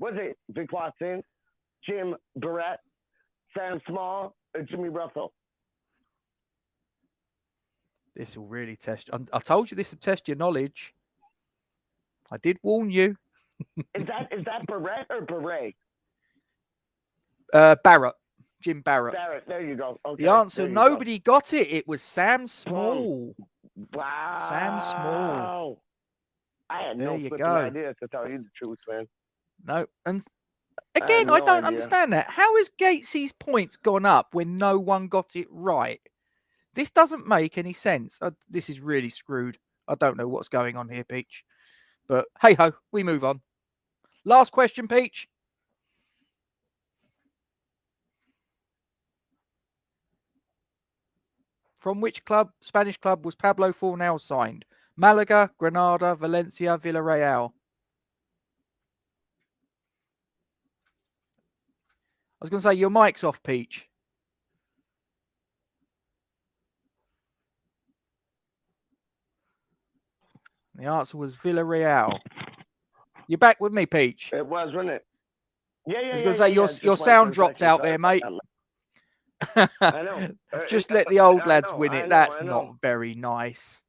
S2: Was it Vic Watson, Jim Barrett, Sam Small, or Jimmy Russell?
S1: This will really test. I told you this would test your knowledge. I did warn you.
S2: Is that Barrett or Beret?
S1: Barrett. Jim Barrett.
S2: Barrett, there you go. Okay,
S1: the answer, nobody got it. It was Sam Small.
S2: Wow.
S1: Sam Small.
S2: I had no flipping idea, to tell you the truth, man.
S1: No. And again, I don't understand that. How has Gatesy's points gone up when no one got it right? This doesn't make any sense. This is really screwed. I don't know what's going on here, Peach. But hey-ho, we move on. Last question, Peach. From which Spanish club, was Pablo Fornal signed? Malaga, Granada, Valencia, Villarreal. I was going to say, your mic's off, Peach. The answer was Villarreal. You're back with me, Peach.
S2: It was, wasn't it? Yeah.
S1: I was going to say, your sound dropped out there, mate.
S2: I know.
S1: Just let the old lads win it. That's not very nice.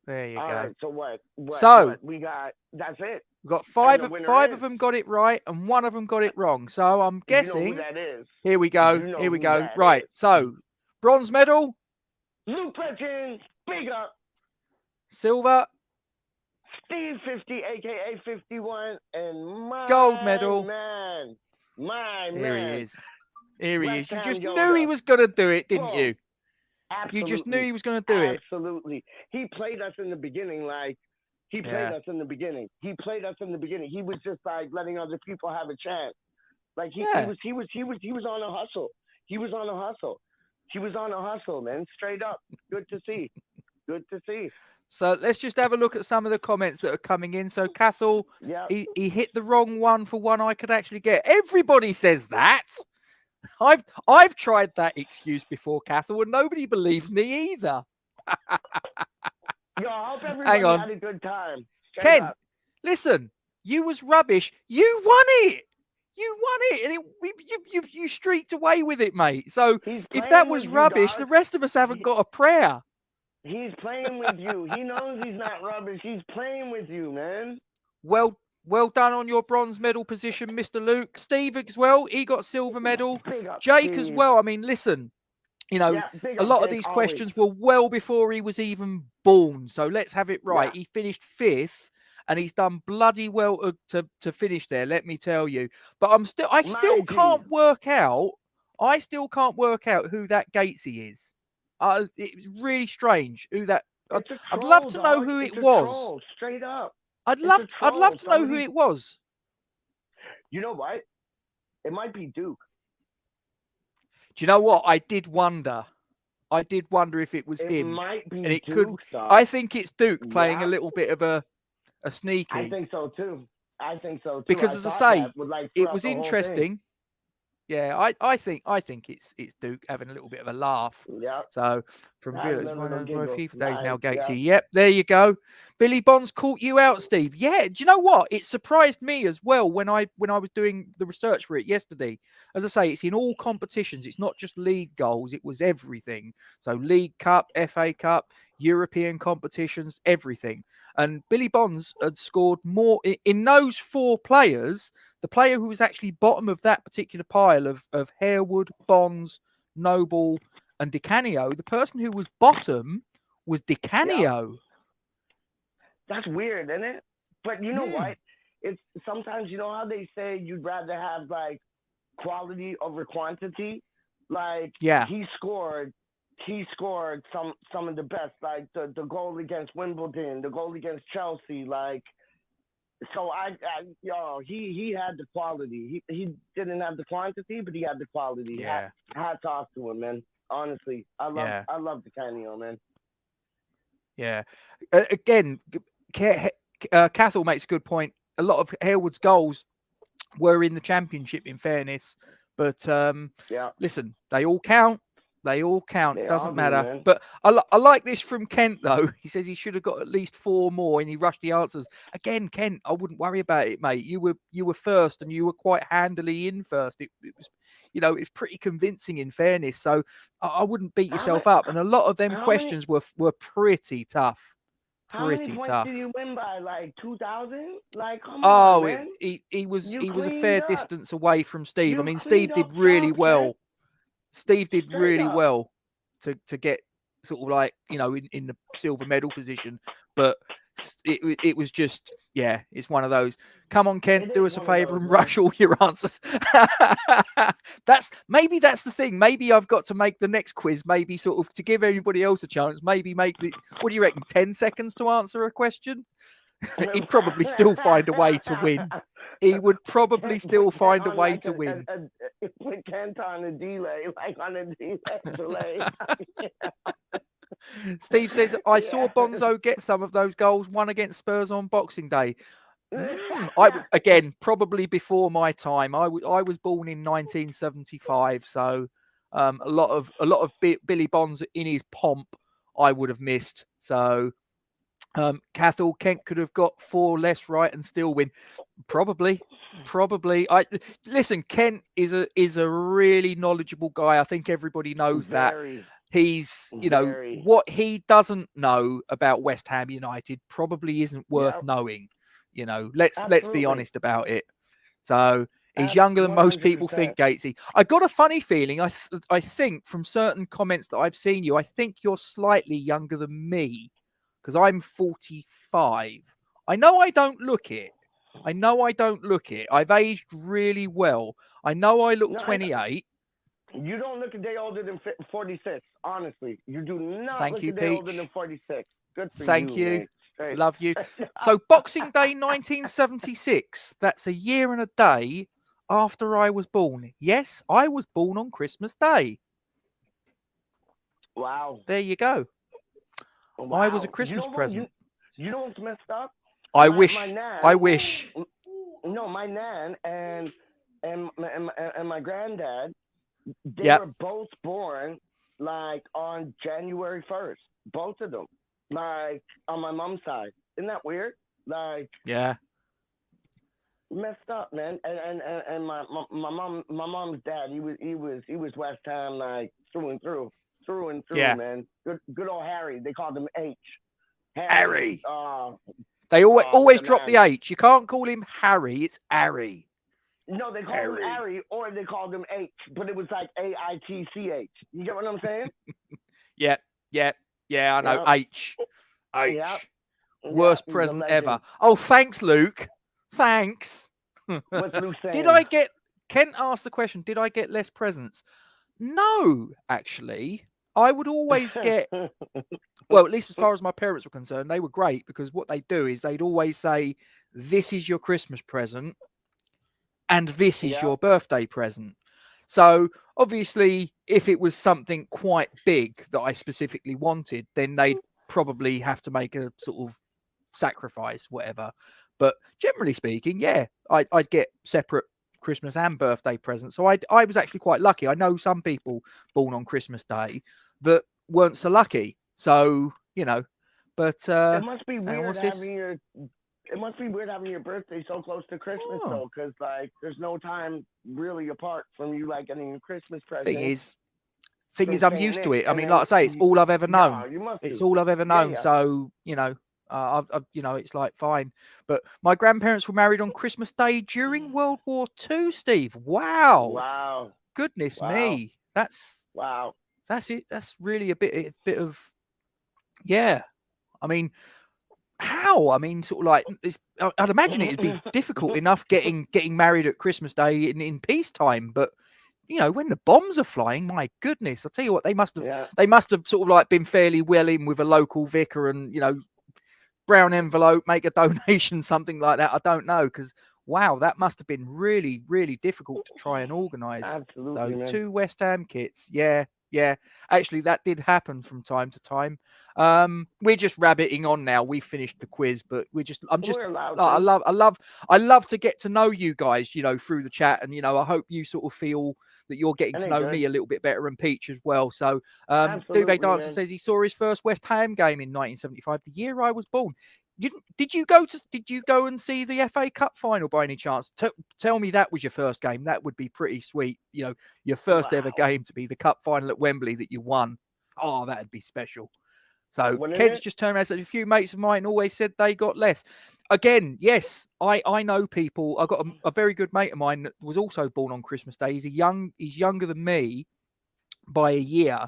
S1: There you go.
S2: Right, so what we got? That's it.
S1: We've got five of them got it right, and one of them got it wrong. So I'm guessing.
S2: You know who that is.
S1: Here we go. Here we go. Right. So bronze medal.
S2: Luke Legend, big up.
S1: Silver.
S2: Steve 50, aka 51, and my
S1: gold medal.
S2: Man.
S1: Here he is. Here he is. You just knew he was going to do it, didn't you?
S2: Absolutely.
S1: You just knew he was going to do it.
S2: Absolutely. He played us in the beginning He played us in the beginning. He was just like letting other people have a chance. Like he was on a hustle. He was on a hustle, man. Straight up. Good to see.
S1: So let's just have a look at some of the comments that are coming in. So Cathal, he hit the wrong one for one I could actually get. Everybody says that. I've tried that excuse before, Cathal, and nobody believed me either.
S2: Yo, I hope everybody had a good time.
S1: Ken, listen, you was rubbish. You won it, and you streaked away with it, mate. So
S2: He's
S1: if that
S2: playing
S1: was
S2: with you,
S1: rubbish,
S2: dog.
S1: the rest of us haven't got a prayer.
S2: He's playing with you. He knows he's not rubbish. He's playing with you, man.
S1: Well done on your bronze medal position, Mr. Luke. Steve as well, he got silver medal.
S2: Big up,
S1: Jake
S2: Steve.
S1: as well. I mean, listen, you know,
S2: Yeah, big
S1: a
S2: up,
S1: lot of
S2: Jake,
S1: these
S2: always.
S1: questions were well before he was even born. So let's have it right.
S2: Yeah.
S1: He finished 5th, and he's done bloody well to finish there. Let me tell you. But I still can't work out. I still can't work out who that Gatesy is. It's really strange who that. I'd love to know who it was.
S2: Troll, straight up.
S1: I'd love to know who it was.
S2: You know what? It might be Duke.
S1: Do you know what? I did wonder if it was him.
S2: It might be
S1: and it
S2: Duke.
S1: Could. I think it's Duke playing a little bit of a sneaky.
S2: I think so too.
S1: Because as I say, it was interesting. Yeah, I think it's Duke having a little bit of a laugh.
S2: Yeah.
S1: So from viewers,
S2: FIFA
S1: days now, Gatesy. Yep, there you go. Billy Bonds caught you out, Steve. Yeah, do you know what? It surprised me as well when I was doing the research for it yesterday. As I say, it's in all competitions. It's not just league goals. It was everything. So League Cup, FA Cup, European competitions, everything. And Billy Bonds had scored more in those 4 players. The player who was actually bottom of that particular pile of Harewood, Bonds, Noble, and Di Canio, the person who was bottom was Di Canio.
S2: Yeah. That's weird, isn't it? But you know what? It's sometimes, you know how they say you'd rather have like quality over quantity? Like he scored some of the best, like the goal against Wimbledon, the goal against Chelsea, like. So he had the quality. He didn't have the quantity, but he had the quality.
S1: Yeah.
S2: Hats off to him, man. Honestly, I love the Canio, man.
S1: Yeah. Again, Cathal makes a good point. A lot of Harewood's goals were in the Championship, in fairness, but listen, they all count. They all count. Doesn't matter. But I like this from Kent, though. He says he should have got at least 4 more, and he rushed the answers. Again, Kent, I wouldn't worry about it, mate. You were first, and you were quite handily in first. It was, it's pretty convincing, in fairness. So I wouldn't beat yourself up. And a lot of them questions were pretty tough.
S2: How many points did you win by? Like 2,000? Like, come
S1: on,
S2: man.
S1: He was a fair distance away from Steve. I mean, Steve did really well. Steve did really well to get sort of like, in the silver medal position. But it was just, it's one of those. Come on, Kent, do us a favour and rush all your answers. That's the thing. Maybe I've got to make the next quiz, maybe sort of to give everybody else a chance, maybe make what do you reckon, 10 seconds to answer a question? He'd probably still find a way to win. He would probably still find a way to win.
S2: Put Kent on a delay, like on a delay.
S1: Steve says, I saw Bonzo get some of those goals, one against Spurs on Boxing Day. Again, probably before my time. I was born in 1975, so a lot of Billy Bonds in his pomp I would have missed. So Cathal, Kent could have got 4 less right and still win. Probably. Listen, Kent is a really knowledgeable guy. I think everybody knows that. He's, what he doesn't know about West Ham United probably isn't worth knowing. Let's be honest about it. So he's younger than most people think, Gatesy. I got a funny feeling. I think from certain comments that I've seen you, I think you're slightly younger than me because I'm 45. I know I don't look it. I've aged really well. I know I look 28.
S2: You don't look a day older than 46. Honestly, you do not
S1: Thank
S2: look
S1: you,
S2: a day
S1: Peach.
S2: older than 46. Good for
S1: Thank you.
S2: Mate.
S1: Love you. So Boxing Day 1976. That's a year and a day after I was born. Yes, I was born on Christmas Day.
S2: Wow.
S1: There you go.
S2: Wow.
S1: I was a Christmas present.
S2: You know what's messed up?
S1: I wish.
S2: No, my nan and my granddad, they were both born like on January 1st. Both of them. Like on my mom's side. Isn't that weird? Like
S1: yeah.
S2: messed up, man. And my mom's dad, he was West Ham like through and through,
S1: Yeah.
S2: man. Good old Harry. They called him H.
S1: Harry.
S2: Uh,
S1: They always
S2: the
S1: drop the
S2: man.
S1: H. You can't call him Harry. It's Harry.
S2: No, they called him Harry, or they called him H, but it was like AITCH. You get what I'm saying?
S1: Yeah. I know.
S2: Yep.
S1: H.
S2: Yep.
S1: Worst
S2: He's a
S1: present
S2: legend.
S1: ever. Oh, thanks, Luke. Thanks.
S2: What's Luke saying?
S1: Did I get? Kent asked the question. Did I get less presents? No, actually. I would always get. Well, at least as far as my parents were concerned, they were great because what they do is they'd always say, "This is your Christmas present, and this is your birthday present." So obviously, if it was something quite big that I specifically wanted, then they'd probably have to make a sort of sacrifice, whatever. But generally speaking, yeah, I'd get separate Christmas and birthday presents. So I was actually quite lucky. I know some people born on Christmas Day that weren't so lucky. So, but
S2: it must be weird
S1: what's this?
S2: It must be weird having your birthday so close to Christmas, though, because like there's no time really apart from you like getting your Christmas present.
S1: Thing is, I'm used to it. I mean, like I say, it's all I've ever known. It's all I've ever known.
S2: Yeah.
S1: So, it's like fine. But my grandparents were married on Christmas Day during World War II, Steve. Wow. Goodness me. That's it. That's really a bit of, yeah. I mean, how? I mean, sort of like, I'd imagine it'd be difficult enough getting married at Christmas Day in peacetime, but when the bombs are flying, my goodness, I'll tell you what, they must have sort of like been fairly well in with a local vicar and, brown envelope, make a donation, something like that. I don't know, because wow, that must have been really, really difficult to try and organise.
S2: Absolutely,
S1: so
S2: man.
S1: 2 West Ham kits, yeah. Actually, that did happen from time to time. We're just rabbiting on now. We finished the quiz, but I love to get to know you guys, through the chat, and I hope you sort of feel that you're getting to know me a little bit better, and Peach as well. So, Duvet Dancer says he saw his first West Ham game in 1975, the year I was born. Did you go and see the FA Cup final by any chance? Tell me that was your first game. That would be pretty sweet. Your first ever game to be the cup final at Wembley that you won. Oh, that'd be special. So Kent's just turned around and said a few mates of mine always said they got less. Again, yes, I know people. I got a very good mate of mine that was also born on Christmas Day. He's younger than me by a year,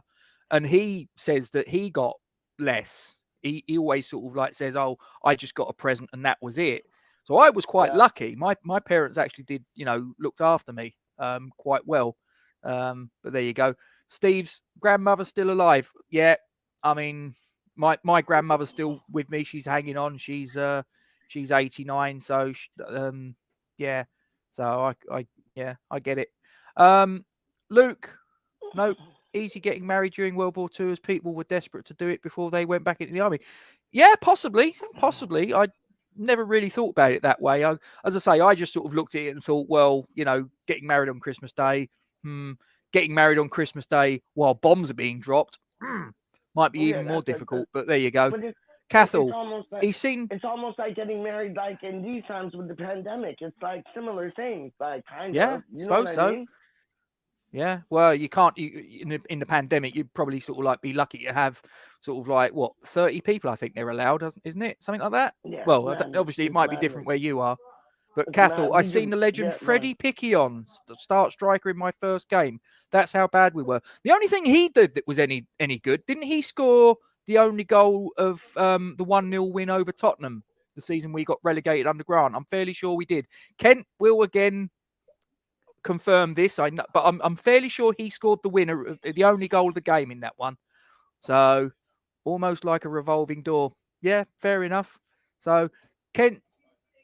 S1: and he says that he got less. He always sort of like says, "Oh, I just got a present and that was it." So I was quite lucky. My parents actually did, looked after me quite well. But there you go. Steve's grandmother's still alive. Yeah, I mean, my grandmother's still with me. She's hanging on. She's 89. So yeah. So I get it. Luke, nope. Easy getting married during World War II as people were desperate to do it before they went back into the army. Yeah, possibly. I never really thought about it that way. As I say, I just sort of looked at it and thought, well, getting married on Christmas Day, getting married on Christmas Day while bombs are being dropped, might be even more difficult. But there you go. Cathal, he's seen.
S2: It's almost like getting married, like in these times with the pandemic. It's like similar things, like kind of.
S1: Yeah,
S2: you know what I mean?
S1: Yeah, well, you can't. In the pandemic, you'd probably sort of like be lucky to have sort of like 30 people. I think they're allowed, isn't it? Something like that.
S2: Yeah,
S1: well, obviously it might be different where you are. But Cathal, I seen the legend Freddie Picquion start striker in my first game. That's how bad we were. The only thing he did that was any good, didn't he score the only goal of the 1-0 win over Tottenham the season we got relegated under Grant? I'm fairly sure we did. Kent will again confirm this, I know, but I'm fairly sure he scored the winner, the only goal of the game in that one. So almost like a revolving door. Yeah, fair enough. So Kent,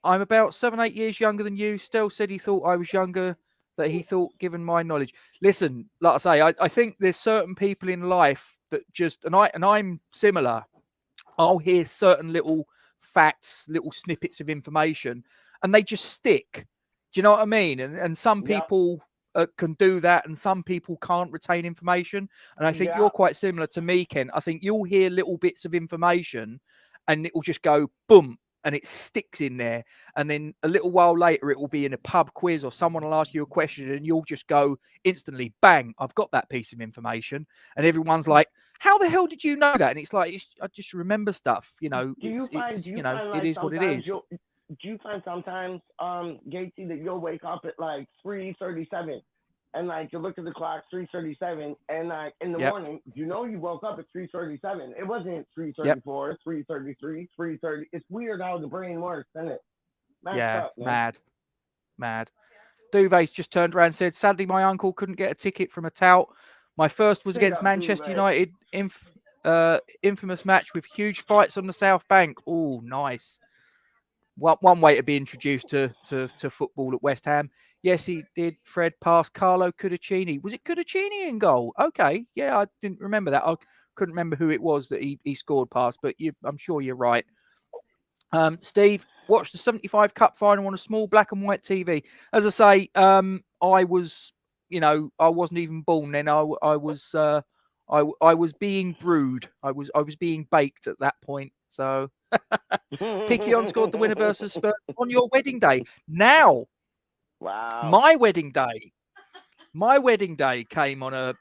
S1: I'm about 7-8 years younger than you. Still said he thought I was younger, that he thought given my knowledge. Listen, like I say, I think there's certain people in life that just, and I'm similar. I'll hear certain little facts, little snippets of information, and they just stick. Do you know what I mean? And some people can do that, and some people can't retain information. And I think you're quite similar to me, Ken. I think you'll hear little bits of information, and it will just go boom, and it sticks in there. And then a little while later, it will be in a pub quiz or someone will ask you a question and you'll just go instantly, bang, I've got that piece of information. And everyone's like, how the hell did you know that? And it's like, I just remember stuff, you know,
S2: Do you find
S1: it is what it is.
S2: Do you find sometimes, Gatesy, that you'll wake up at like 3:37 and like you look at the clock, 3:37, and like in the morning, you woke up at 3:37. It wasn't 3:34, 3:33, 3:30. It's weird how the brain works, isn't it?
S1: Mad. Duvet's just turned around and said, sadly, my uncle couldn't get a ticket from a tout. My first was against Manchester United. Infamous match with huge fights on the South Bank. Oh, nice. One way to be introduced to football at West Ham. Yes, he did. Fred passed Carlo Cudicini. Was it Cudicini in goal? Okay. Yeah, I didn't remember that. I couldn't remember who it was that he scored past, but I'm sure you're right. Steve, watched the 75 Cup final on a small black and white TV. As I say, I was, I wasn't even born then. I was being brewed. I was being baked at that point. So Piquion scored the winner versus Spurs on your wedding day. Now,
S2: wow,
S1: my wedding day came on a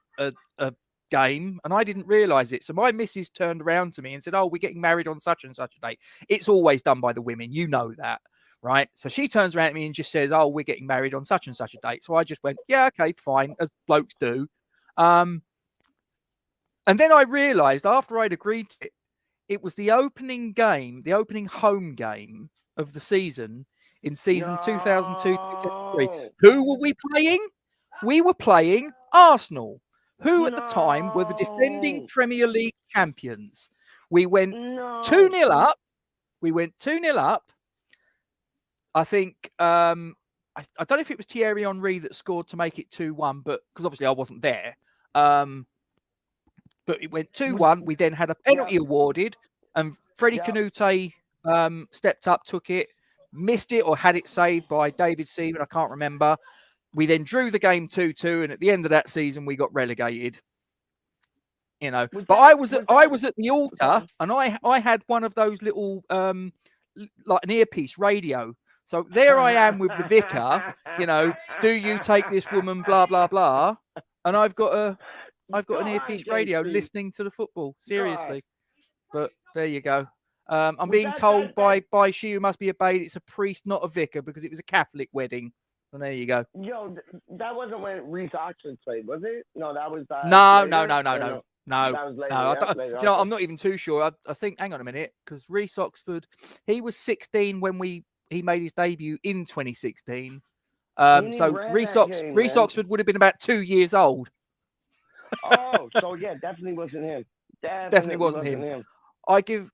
S1: game and I didn't realise it. So my missus turned around to me and said, oh, we're getting married on such and such a date. It's always done by the women. You know that, right? So she turns around to me and just says, oh, we're getting married on such and such a date. So I just went, yeah, okay, fine, as blokes do. And then I realised after I'd agreed to it, it was the opening home game of the season in season 2002-2003. Who were we playing? We were playing Arsenal, who at the time were the defending Premier League champions. We went 2-0 up. I think, I don't know if it was Thierry Henry that scored to make it 2-1, but because obviously I wasn't there. But it went 2-1. We then had a penalty awarded, and Freddie Canute stepped up, took it, missed it, or had it saved by David Seaman. I can't remember. We then drew the game 2-2, and at the end of that season, we got relegated. But I was at the altar, and I had one of those little like an earpiece radio. So there I am with the vicar. Do you take this woman? Blah blah blah. And I've got an earpiece radio listening to the football. Seriously. But there you go. I'm being told by she who must be obeyed, it's a priest, not a vicar, because it was a Catholic wedding. And there you go.
S2: Yo, that wasn't when Reece Oxford played, was it? No, that was
S1: No.
S2: That was later.
S1: I'm not even too sure. I think, hang on a minute, because Reece Oxford, he was 16 when he made his debut in 2016. So Reece Oxford would have been about 2 years old.
S2: Oh, so yeah, definitely wasn't him.
S1: Definitely wasn't him. Give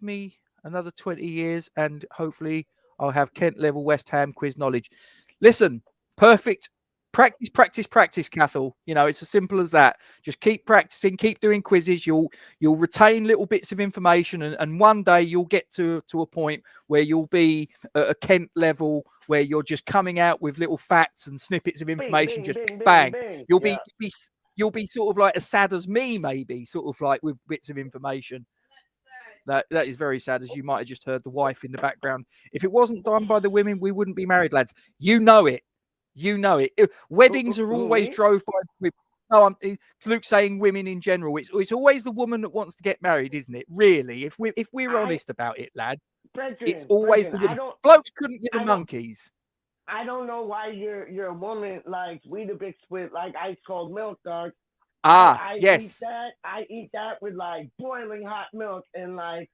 S1: me another 20 years and hopefully I'll have Kent level West Ham quiz knowledge. Listen, perfect. Practice, Cathal. It's as simple as that. Just keep practicing, keep doing quizzes. You'll retain little bits of information, and one day you'll get to a point where you'll be at a Kent level where you're just coming out with little facts and snippets of information. Bang. You'll be sort of like as sad as me, maybe, sort of like with bits of information. That is very sad, as you might have just heard the wife in the background. If it wasn't done by the women, we wouldn't be married, lads. You know it. Weddings are always drove by women. No, Luke's saying women in general. It's always the woman that wants to get married, isn't it? Really, if we're honest about it, lad, it's always the woman. Blokes couldn't give the monkeys.
S2: I don't know why you're a woman like Weetabix with like ice cold milk, dog.
S1: Yes.
S2: I eat that with like boiling hot milk and like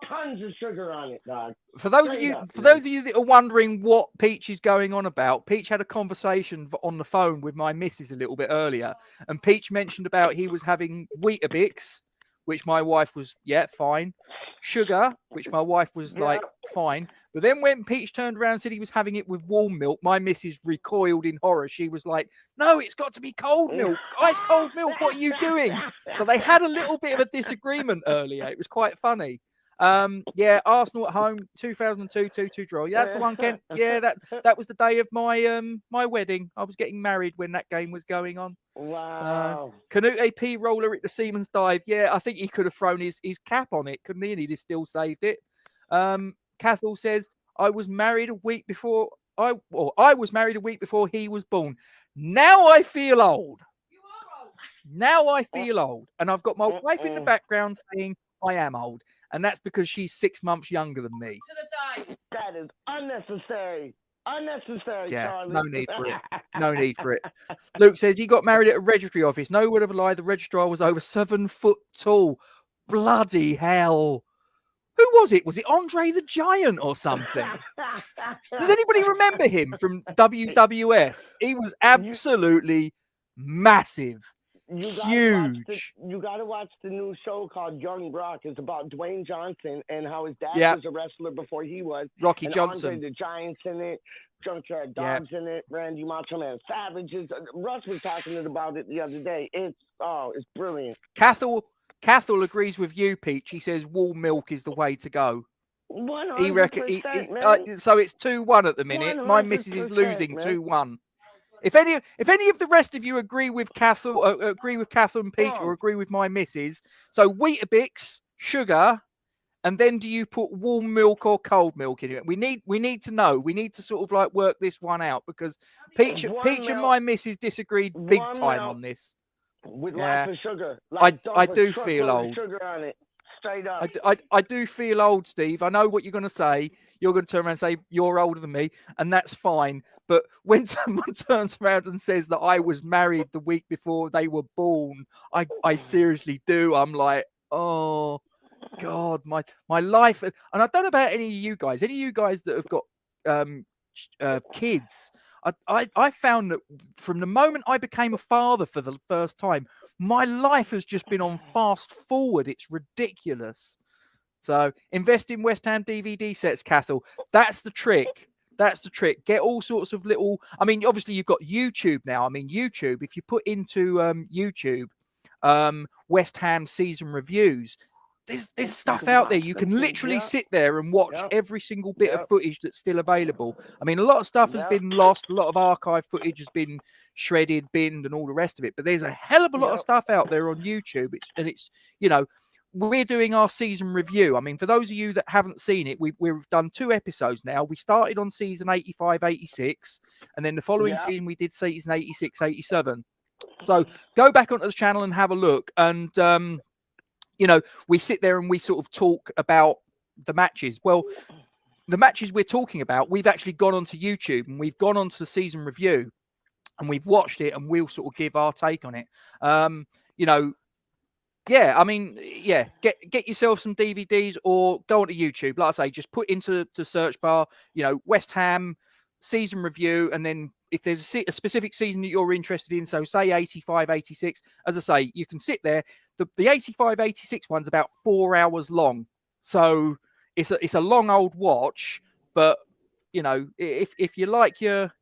S2: tons of sugar on it, dog.
S1: For those of you that are wondering what Peach is going on about, Peach had a conversation on the phone with my missus a little bit earlier, and Peach mentioned about he was having Weetabix, which my wife was, fine. Sugar, which my wife was like, fine. But then when Peach turned around and said he was having it with warm milk, my missus recoiled in horror. She was like, no, it's got to be cold milk. Ice cold milk. What are you doing? So they had a little bit of a disagreement earlier. It was quite funny. Arsenal at home, 2002 2-2 draw. Yeah, that's the one, Kent. Yeah, that was the day of my my wedding. I was getting married when that game was going on.
S2: Wow.
S1: Canute P roller at the Siemens dive. Yeah, I think he could have thrown his cap on it, couldn't he? And he'd have still saved it. Cathal says, I was married a week before I was married a week before he was born. Now I feel old. You are old. Now I feel old. And I've got my wife in the background saying I am old. And that's because she's 6 months younger than me.
S2: To the day. That is unnecessary. Unnecessary,
S1: yeah,
S2: Charlie.
S1: no need for it. No need for it. Luke says he got married at a registry office. No word of a lie. The registrar was over 7 foot tall. Bloody hell. Who was it? Was it Andre the Giant or something? Does anybody remember him from WWF? He was absolutely massive. Huge.
S2: You got to watch the new show called Young Brock. It's about Dwayne Johnson and how his dad was a wrestler before he was.
S1: Rocky
S2: and
S1: Johnson.
S2: Andre the Giant's in it. Junkyard Dog's in it. Randy Macho Man Savage. Russ was talking about it the other day. It's brilliant.
S1: Cathal agrees with you, Peach. He says wool milk is the way to go.
S2: 100%,
S1: He reckon, so it's 2-1 at the minute. My missus is losing 2-1. If any of the rest of you agree with Cathal and Peach, or agree with my missus, so Weetabix, sugar, and then do you put warm milk or cold milk in it? We need to know. We need to sort of like work this one out, because Peach and my missus disagreed big time on this.
S2: With lots of sugar.
S1: I do feel old.
S2: Sugar on it. Straight up.
S1: I do feel old, Steve. I know what you're going to say. You're going to turn around and say you're older than me, and that's fine. But when someone turns around and says that I was married the week before they were born, I seriously do. I'm like, oh God, my life. And I don't know about any of you guys. Any of you guys that have got kids. I found that from the moment I became a father for the first time, my life has just been on fast forward. It's ridiculous. So invest in West Ham DVD sets, Cathal. That's the trick. That's the trick. Get all sorts of little. I mean, obviously you've got YouTube now. I mean, YouTube. If you put into YouTube West Ham season reviews, there's stuff out there. You can literally sit there and watch every single bit of footage that's still available. I mean, a lot of stuff has been lost. A lot of archive footage has been shredded, binned, and all the rest of it. But there's a hell of a lot of stuff out there on YouTube. It's we're doing our season review. I mean, for those of you that haven't seen it, we've done 2 episodes now. We started on season 85, 86, and then the following season we did season 86, 87. So go back onto the channel and have a look. And we sit there and we sort of talk about the matches. Well, the matches we're talking about, we've actually gone onto YouTube and we've gone onto the season review and we've watched it and we'll sort of give our take on it. Get yourself some DVDs or go onto YouTube. Like I say, just put into the search bar, West Ham season review, and then if there's a specific season that you're interested in, so say 85, 86, as I say, you can sit there. The 85, 86 one's about 4 hours long. So it's a long old watch, but if you like your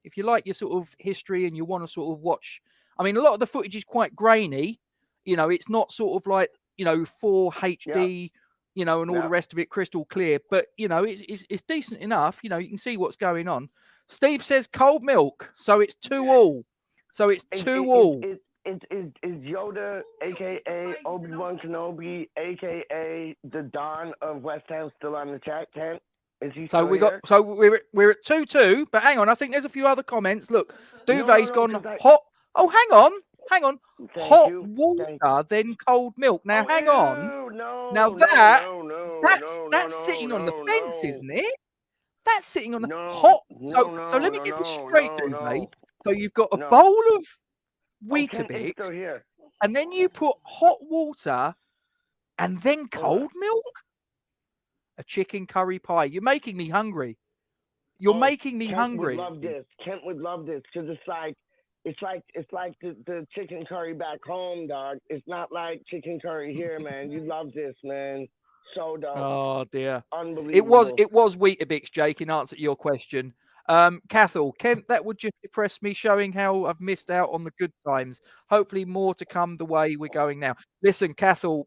S1: sort of history and you want to sort of watch, I mean, a lot of the footage is quite grainy. It's not sort of like 4 HD, and all the rest of it crystal clear, but it's decent enough. You can see what's going on. Steve says cold milk, so it's 2-2. So it's 2-2.
S2: Is Yoda, a.k.a. Obi-Wan Kenobi, a.k.a. the Don of West Ham, still on the chat tent? Is he
S1: so we got? So we're at 2-2. But hang on, I think there's a few other comments. Look, Duvet's gone hot. Oh, hang on. Hot water, then cold milk. Now hang on. That's sitting on the fence, isn't it? That's sitting on the hot. So let me get this straight, Duvet. So you've got a bowl of Weetabix, and then you put hot water and then cold milk? A chicken curry pie. You're making me hungry. Making me hungry.
S2: Kent would love this because it's like the chicken curry back home, dog. It's not like chicken curry here, man. You love this, man. So dope.
S1: Oh dear.
S2: Unbelievable.
S1: It was Weetabix, Jake, in answer to your question. Cathal, Kent, that would just depress me, showing how I've missed out on the good times. Hopefully more to come the way we're going now. Listen, Cathal,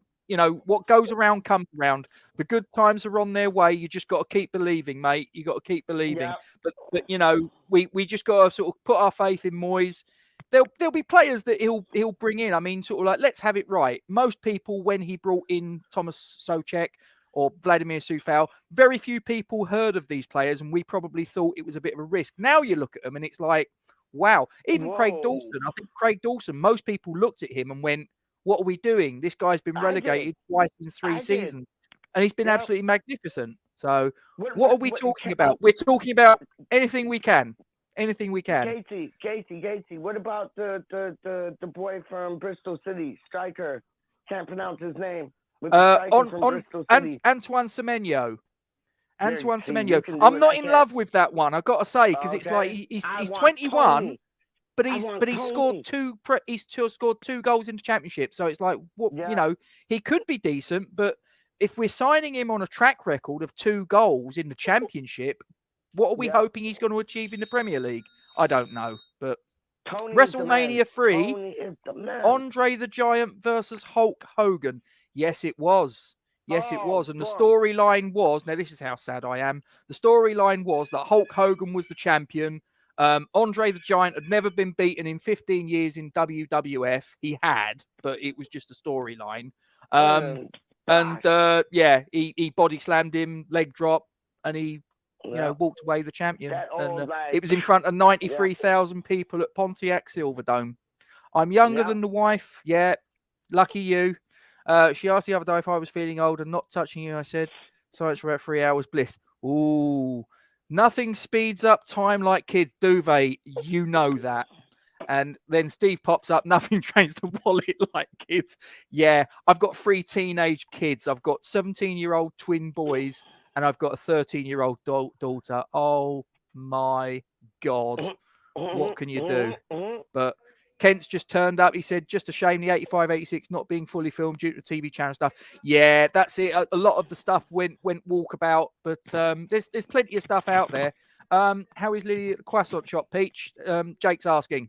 S1: what goes around comes around. The good times are on their way. You just got to keep believing, mate. You got to keep believing. But we just got to sort of put our faith in Moyes. There'll be players that he'll bring in. I mean, sort of like, let's have it right. Most people, when he brought in Thomas Souček, or Vladimir Sufal. Very few people heard of these players, and we probably thought it was a bit of a risk. Now you look at them, and it's like, wow. Even Craig Dawson, I think Craig Dawson, most people looked at him and went, what are we doing? This guy's been relegated twice in 3 seasons, and he's been absolutely magnificent. So what are we talking about? We're talking about anything we can. Anything we can.
S2: Gatey. What about the boy from Bristol City, striker? Can't pronounce his name.
S1: Antoine Semenyo. Antoine Semenyo. I'm not in love with that one. I've got to say, because it's like he's 21, but he's scored scored 2 goals in the championship. So it's like, what you know, he could be decent, but if we're signing him on a track record of 2 goals in the championship, what are we hoping he's going to achieve in the Premier League? I don't know, but Wrestlemania 3, Andre the Giant versus Hulk Hogan. Yes, it was. Yes, it was. And the storyline was, now this is how sad I am. The storyline was that Hulk Hogan was the champion. Andre the Giant had never been beaten in 15 years in WWF. He had, but it was just a storyline. He body slammed him, leg drop, and he walked away the champion. It was in front of 93,000 people at Pontiac Silverdome. I'm younger than the wife. Yeah, lucky you. She asked the other day if I was feeling old and not touching you. I said, science for about 3 hours bliss. Ooh, nothing speeds up time like kids, duvet. You know that. And then Steve pops up, nothing drains the wallet like kids. Yeah, I've got 3 teenage kids. I've got 17-year-old twin boys, and I've got a 13-year-old daughter. Oh, my God. What can you do? But Kent's just turned up. He said, just a shame the 85-86 not being fully filmed due to TV channel stuff. Yeah, that's it. A lot of the stuff went walkabout, but there's plenty of stuff out there. How is Lily at the croissant shop, Peach? Jake's asking.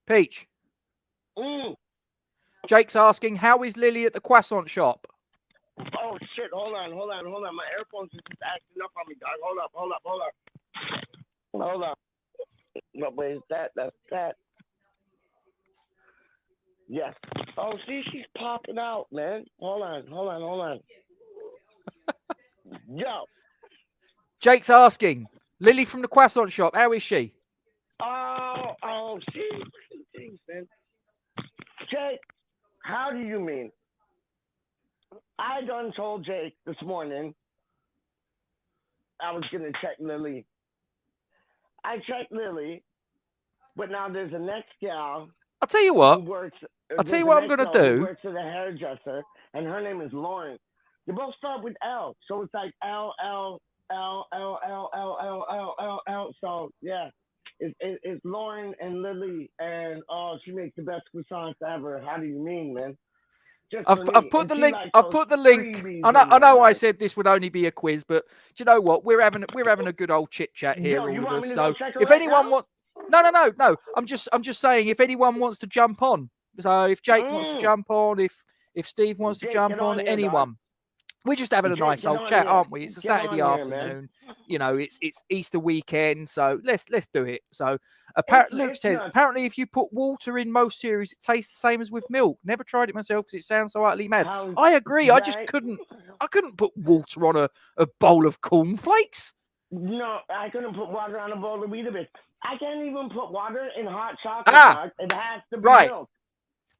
S1: Peach. Jake's asking, how is Lily at the croissant shop?
S2: Oh, shit. Hold on. My earphones are just acting up on me, dog. Hold up. No, wait, that's that. Yes. Oh, see, she's popping out, man. Hold on. Yo.
S1: Jake's asking, Lily from the croissant shop, how is she?
S2: Oh, see, things, man. Jake, how do you mean? I done told Jake this morning I was going to check Lily. I checked Lily, but now there's a next gal.
S1: I'll tell you what. I'm going to do.
S2: Who works at a hairdresser, and her name is Lauren. They both start with L, so it's like L. So yeah, it's Lauren and Lily, and she makes the best croissants ever. How do you mean, man?
S1: I've put the link. I've put the link. I know. I said this would only be a quiz, but do you know what? We're having a good old chit chat here, all of us. So if anyone wants, no. I'm just saying, if anyone wants to jump on. So if Jake wants to jump on, if Steve wants to jump on, anyone. We're just having a nice old chat, aren't we? It's a Saturday afternoon. You know, it's Easter weekend, so let's do it. So Luke says, apparently if you put water in most cereals, it tastes the same as with milk. Never tried it myself because it sounds so utterly mad. I agree. I just couldn't put water on a bowl of cornflakes.
S2: No, I couldn't put water on a bowl of Weetabix. I can't even put water in hot chocolate. It has to be milk.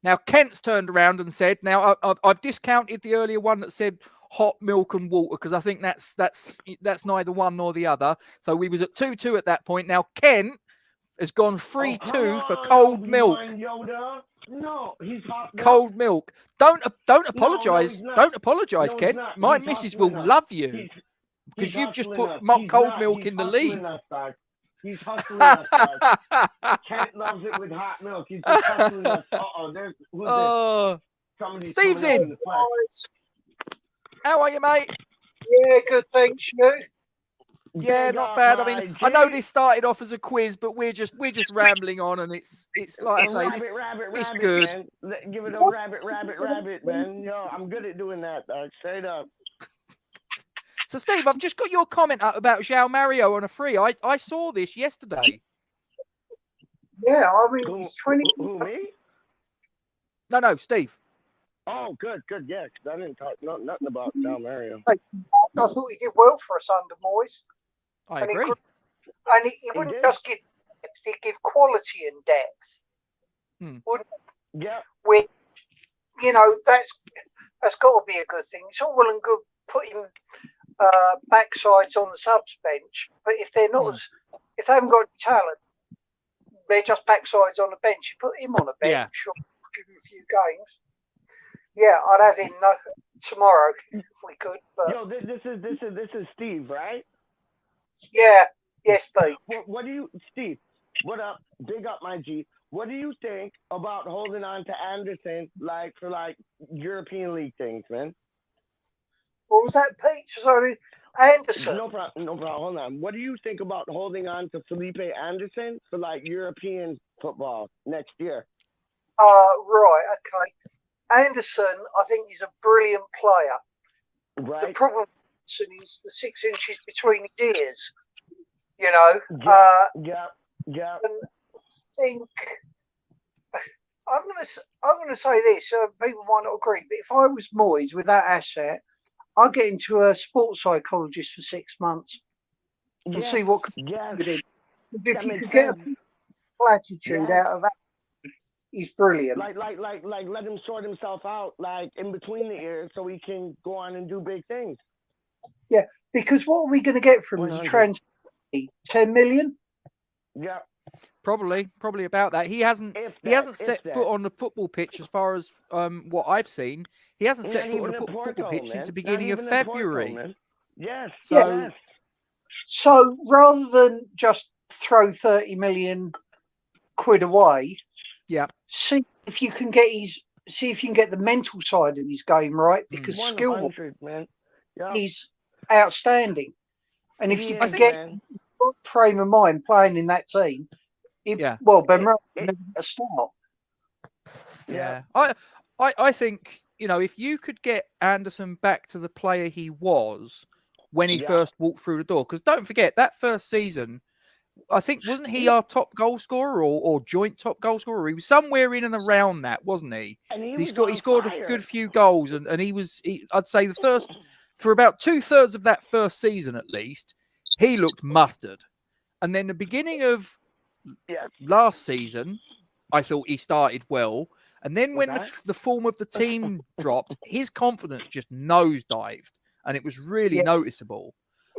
S1: Now Kent's turned around and said, now I've discounted the earlier one that said hot milk and water because I think that's neither one nor the other. So we was at 2-2 at that point. Now Kent has gone 3-2 for cold milk.
S2: No, he's hot milk.
S1: Cold milk. Don't apologise. Don't apologise, Kent. My missus will love you because you've just put cold milk in the lead.
S2: He's hustling us. Kent loves it with hot milk. He's just hustling us. Who's this?
S1: Steve's in. How are you, mate?
S4: Yeah, good, thanks, you.
S1: Yeah, not bad. I mean, I know this started off as a quiz, but we're just rambling on, and it's like I say, it's good.
S2: Man. Give it a rabbit, man. Yo, I'm good at doing that, dog. Straight up.
S1: So, Steve, I've just got your comment up about João Mario on a free. I saw this yesterday.
S4: Yeah, I mean, he's 20.
S2: Who, me?
S1: No, Steve.
S2: Oh, good, yeah. 'Cause I didn't talk nothing about Del Mario.
S4: I thought he did well for us under Moyes.
S1: I
S4: And
S1: agree.
S4: he wouldn't just give depth, he'd give quality and depth. Wouldn't
S2: he? Yeah.
S4: Which, that's got to be a good thing. It's all well and good putting backsides on the subs bench, but if they're not, if they haven't got any talent, they're just backsides on the bench. You put him on a bench, or give him a few games. Yeah, I'd have him tomorrow if we could. But
S2: yo, this is Steve, right?
S4: Yeah, yes, Pete.
S2: What do you, Steve? What up? Big up, my G. What do you think about holding on to Anderson, for European League things, man?
S4: What was that, Pete? Sorry, Anderson.
S2: No problem. Hold on. What do you think about holding on to Felipe Anderson for European football next year?
S4: Right, okay. Anderson, I think, is a brilliant player.
S2: Right.
S4: The problem with Anderson is the 6 inches between his ears.
S2: Yeah.
S4: And I think I'm gonna say this. People might not agree, but if I was Moyes with that asset, I'd get into a sports psychologist for 6 months and see what could do with him. If you could get a platitude out of that, he's brilliant.
S2: Like let him sort himself out in between the ears so he can go on and do big things.
S4: Yeah, because what are we going to get from him as a transfer? 10 million?
S2: Yeah.
S1: Probably about that. He hasn't set foot on the football pitch as far as what I've seen. He hasn't set foot on the football pitch since the beginning of February.
S2: Yes.
S4: So rather than just throw 30 million quid away, see if you can get the mental side of his game right, because skill he's outstanding. And if you can get frame of mind playing in that team, Ben Rhodes never get a start.
S1: Yeah. I think, if you could get Anderson back to the player he was when he first walked through the door, because don't forget that first season, I think, wasn't he our top goal scorer or joint top goal scorer? He was somewhere in and around that, wasn't he?
S2: And
S1: he scored a good few goals, and I'd say for about 2/3 of that first season at least, he looked mustard. And then the beginning of last season, I thought he started well. And then when the form of the team dropped, his confidence just nosedived, and it was really noticeable.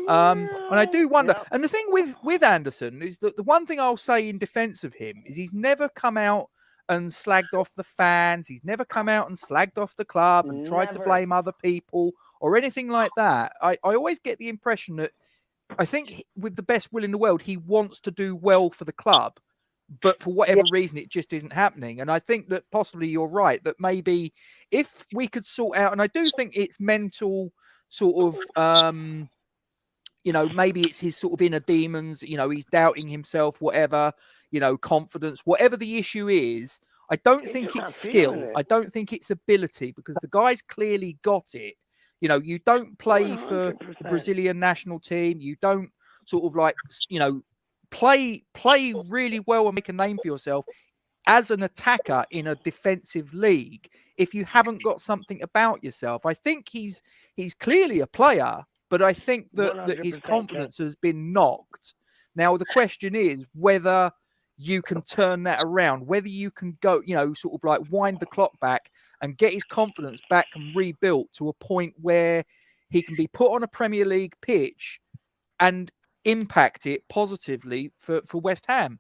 S1: And I do wonder. And the thing with Anderson is that the one thing I'll say in defense of him is he's never come out and slagged off the fans. He's never come out and slagged off the club and tried to blame other people or anything like that. I always get the impression that I think with the best will in the world, he wants to do well for the club, but for whatever reason, it just isn't happening. And I think that possibly you're right, that maybe if we could sort out, and I do think it's mental sort of, maybe it's his sort of inner demons, he's doubting himself, whatever, confidence, whatever the issue is. I don't think it's skill. I don't think it's ability, because the guy's clearly got it. You don't play for the Brazilian national team. You don't sort of play really well and make a name for yourself as an attacker in a defensive league if you haven't got something about yourself. I think he's clearly a player, but I think that his confidence has been knocked. Now, the question is whether you can turn that around, whether you can go, sort of wind the clock back and get his confidence back and rebuilt to a point where he can be put on a Premier League pitch and impact it positively for West Ham.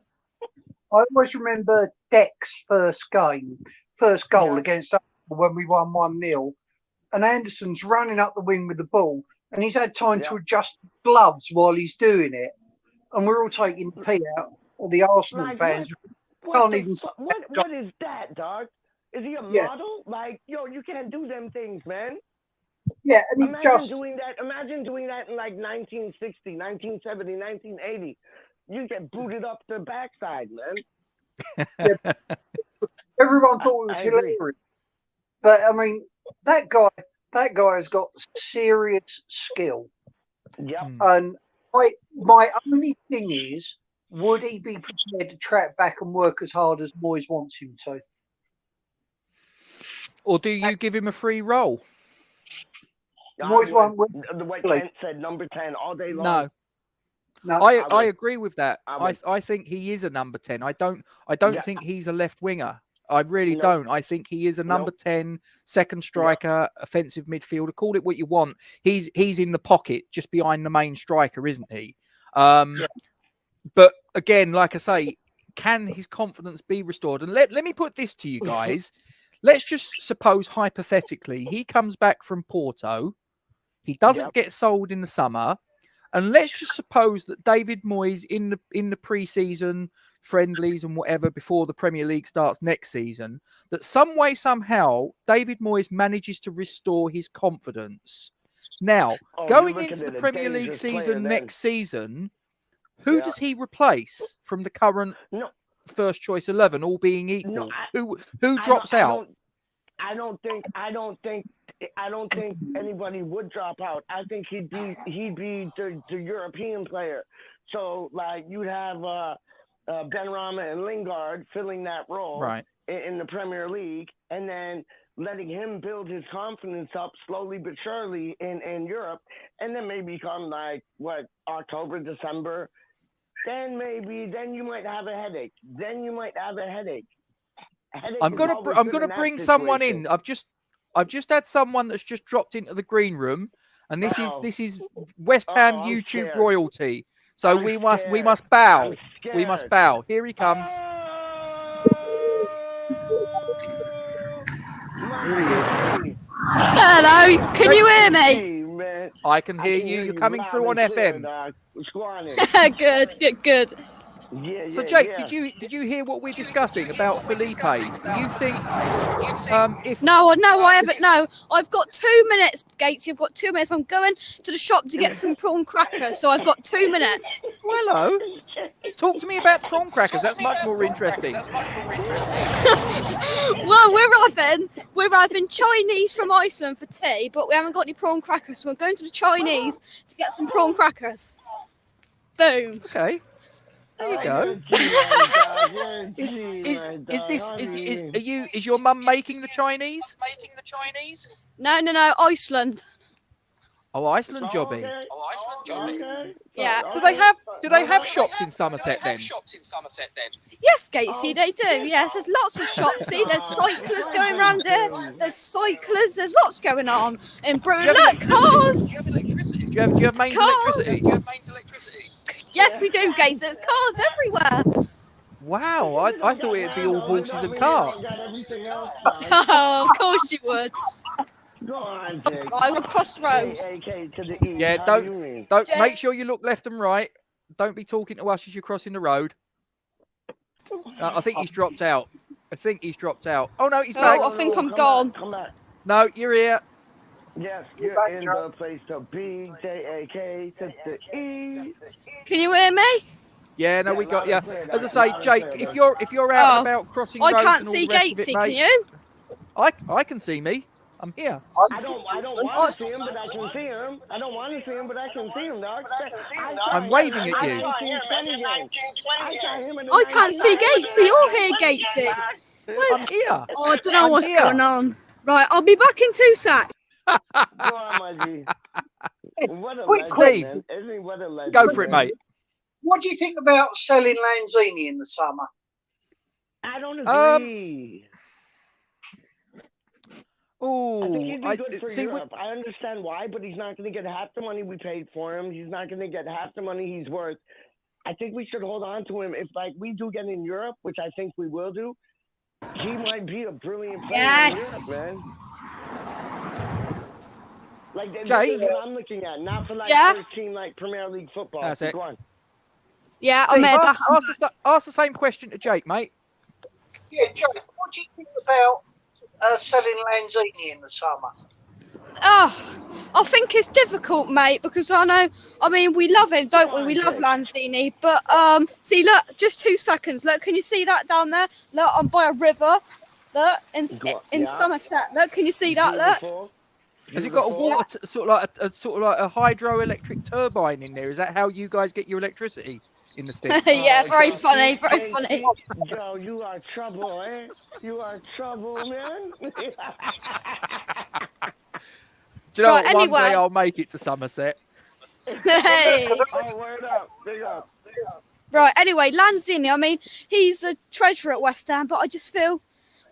S4: I always remember Deck's first goal against us when we won 1-0, and Anderson's running up the wing with the ball, and he's had time to adjust gloves while he's doing it, and we're all taking the pee out of the Arsenal fans.
S2: What is that, dog? Is he a model? You can't do them things, man.
S4: Yeah, and
S2: imagine doing that in 1960, 1970, 1980. You get booted up the backside, man.
S4: Everyone thought it was hilarious. But I mean, that guy has got serious skill.
S2: Yeah.
S4: And my only thing is, would he be prepared to track back and work as hard as Moyes wants him to?
S1: Or do you give him a free roll?
S4: Moyes won't win.
S2: The way Kent said, number 10 all day long.
S1: No. I agree with that. I think he is a number 10. I don't think he's a left winger. I really don't. I think he is a number 10, second striker, offensive midfielder. Call it what you want. He's in the pocket just behind the main striker, isn't he? But again, like I say, can his confidence be restored? And let me put this to you guys. Let's just suppose hypothetically he comes back from Porto. He doesn't get sold in the summer. And let's just suppose that David Moyes in the pre-season friendlies and whatever before the Premier League starts next season, that some way, somehow, David Moyes manages to restore his confidence. Now, going into the Premier League season next season, who does he replace from the current first choice 11, all being equal? Who drops out?
S2: I don't think anybody would drop out. I think he'd be the European player. So like you'd have Benrahma and Lingard filling that role in the Premier League, and then letting him build his confidence up slowly but surely in Europe, and then maybe come like October, December, then you might have a headache.
S1: I'm gonna bring someone in. I've just had someone that's just dropped into the green room, and this is West Ham YouTube royalty. So we must bow. We must bow. Here he comes.
S5: Hello, can you hear me?
S1: I can hear you. You're coming through on FM.
S5: Good.
S1: So Jake, did you hear what we're discussing about Felipe? Do you think if
S5: No, I haven't. No, I've got 2 minutes, Gatesy. I've got 2 minutes. I'm going to the shop to get some prawn crackers, so I've got 2 minutes.
S1: Hello. Talk to me about the prawn crackers. That's much more interesting.
S5: Well, we're having Chinese from Iceland for tea, but we haven't got any prawn crackers, so we're going to the Chinese to get some prawn crackers. Boom.
S1: Okay. There you go. Is your mum making the Chinese?
S5: No, Iceland.
S1: Oh, Iceland jobby.
S5: Yeah.
S1: Do they have shops in Somerset then?
S5: Yes, Gatesy, they do. Yes, there's lots of shops. See, there's cyclists going around there. There's lots going on in Britain. Look, cars.
S1: Do you have mains electricity?
S5: Yes, we do, Gates. There's cars everywhere.
S1: Wow, I thought it'd be all horses and carts.
S5: Oh, of course you would.
S2: Go on, Jake.
S5: I will cross the road.
S2: Yeah,
S1: don't make sure you look left and right. Don't be talking to us as you're crossing the road. I think he's dropped out. Oh no, he's back.
S5: Oh, I think I'm gone.
S2: Come back.
S1: No, you're here.
S2: Yes, you're in the place to be. J-A-K to the E.
S5: Can you hear me?
S1: Yeah, no, we got you. As I say, Jake, if you're out and about crossing roads,
S5: I can't see Gatesy. Can you?
S1: I can see me. I'm here.
S2: I don't want to see him, but I can see him. I don't want to see him, but I can see him, dog.
S1: I'm waving at you.
S5: I can't see Gatesy. You're here, Gatesy.
S1: I'm here.
S5: Oh, I don't know what's going on. Right, I'll be back in 2 seconds.
S2: Go on, my G. What a legend,
S1: Steve,
S2: man. Isn't he what a legend,
S1: go for it, mate.
S4: What do you think about selling Lanzini in the summer?
S2: I don't agree. I think he'd be good for Europe. I understand why, but he's not going to get half the money we paid for him. He's not going to get half the money he's worth. I think we should hold on to him. If we do get in Europe, which I think we will do, he might be a brilliant player in Europe, man.
S1: Jake?
S2: That's what I'm looking at, not for first team Premier League football.
S1: That's it.
S2: Go on.
S5: Yeah,
S1: Steve,
S5: I'm
S1: ask the same question to Jake, mate.
S4: Yeah, Jake, what do you think about selling Lanzini in the summer?
S5: Oh, I think it's difficult, mate, because we love him, don't we? We love Lanzini, but see, look, just 2 seconds. Look, can you see that down there? Look, I'm by a river. Look, in Somerset. Look, can you see that? Look.
S1: Has it got a water sort of like a hydroelectric turbine in there? Is that how you guys get your electricity? in the States.
S5: Yeah, very
S2: Joe,
S5: funny, very
S2: hey,
S5: funny.
S2: see, Joe, you are trouble, eh? You are trouble, man.
S1: Do you know
S5: Right,
S1: what? One day
S5: anyway.
S1: I'll make it to Somerset.
S5: Hey.
S2: Oh, word up, big up.
S5: Right, anyway, Lanzini, I mean, he's a treasure at West Ham, but I just feel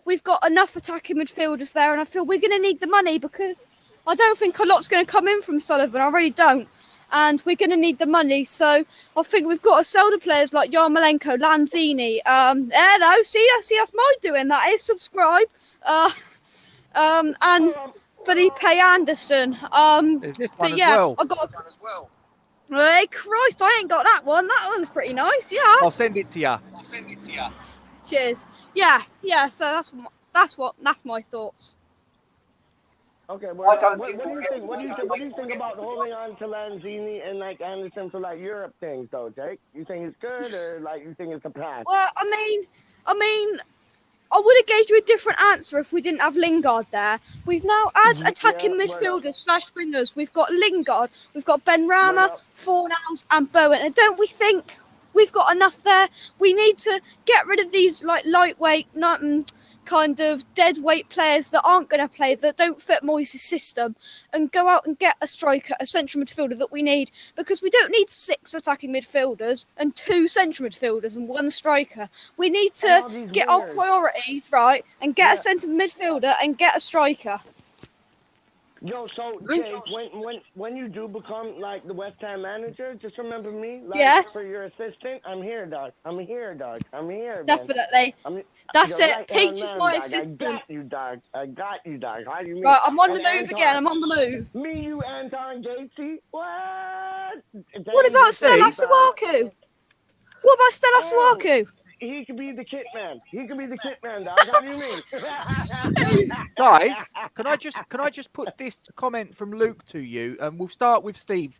S5: we've got enough attacking midfielders there, and I feel we're going to need the money because I don't think a lot's going to come in from Sullivan. I really don't. And we're going to need the money, so I think we've got to sell the players like Yarmolenko, Lanzini. Hello, see, that's my doing. That is subscribe. And Felipe Anderson.
S1: There's this one
S5: But
S1: as
S5: yeah,
S1: well.
S5: I got. Hey, Christ, I ain't got that one. That one's pretty nice. Yeah.
S1: I'll send it to you.
S5: Cheers. Yeah. So that's my thoughts.
S2: Okay, well,
S4: I don't
S2: what
S4: think
S2: do you
S4: we'll
S2: think?
S4: get-
S2: What do you think about holding on to Lanzini and like Anderson for like Europe things, though, Jake? You think it's good, or like you think it's a pass?
S5: Well, I mean, I would have gave you a different answer if we didn't have Lingard there. We've now, as attacking
S2: Yeah,
S5: midfielders / wingers, we've got Lingard, we've got Ben Rama,
S2: Well,
S5: Fornals, and Bowen. And don't we think we've got enough there? We need to get rid of these like lightweight, kind of dead weight players that aren't going to play, that don't fit Moyes' system, and go out and get a striker, a central midfielder that we need, because we don't need 6 attacking midfielders and 2 central midfielders and 1 striker. We need
S2: And all
S5: to
S2: these
S5: get our
S2: wingers.
S5: priorities right and get
S2: Yeah.
S5: a central midfielder and get a striker.
S2: Yo, so Jake, when you do become like the West Ham manager, just remember me, like
S5: Yeah.
S2: for your assistant. I'm here, dog. I'm here, man.
S5: Definitely.
S2: I'm,
S5: That's
S2: you're
S5: it.
S2: right
S5: Peach
S2: hand
S5: is
S2: man,
S5: my
S2: dog.
S5: assistant.
S2: I got you, dog. How do you mean?
S5: Right, I'm on the
S2: And
S5: move
S2: Anton.
S5: again. I'm on the move.
S2: Me, you, Anton Gatesy? What?
S5: What about Stella Suaku? What about Stella
S2: Oh.
S5: Suaku?
S2: He could be the kit man. Dog. How do you mean?
S1: Guys, can I just put this comment from Luke to you? And we'll start with Steve.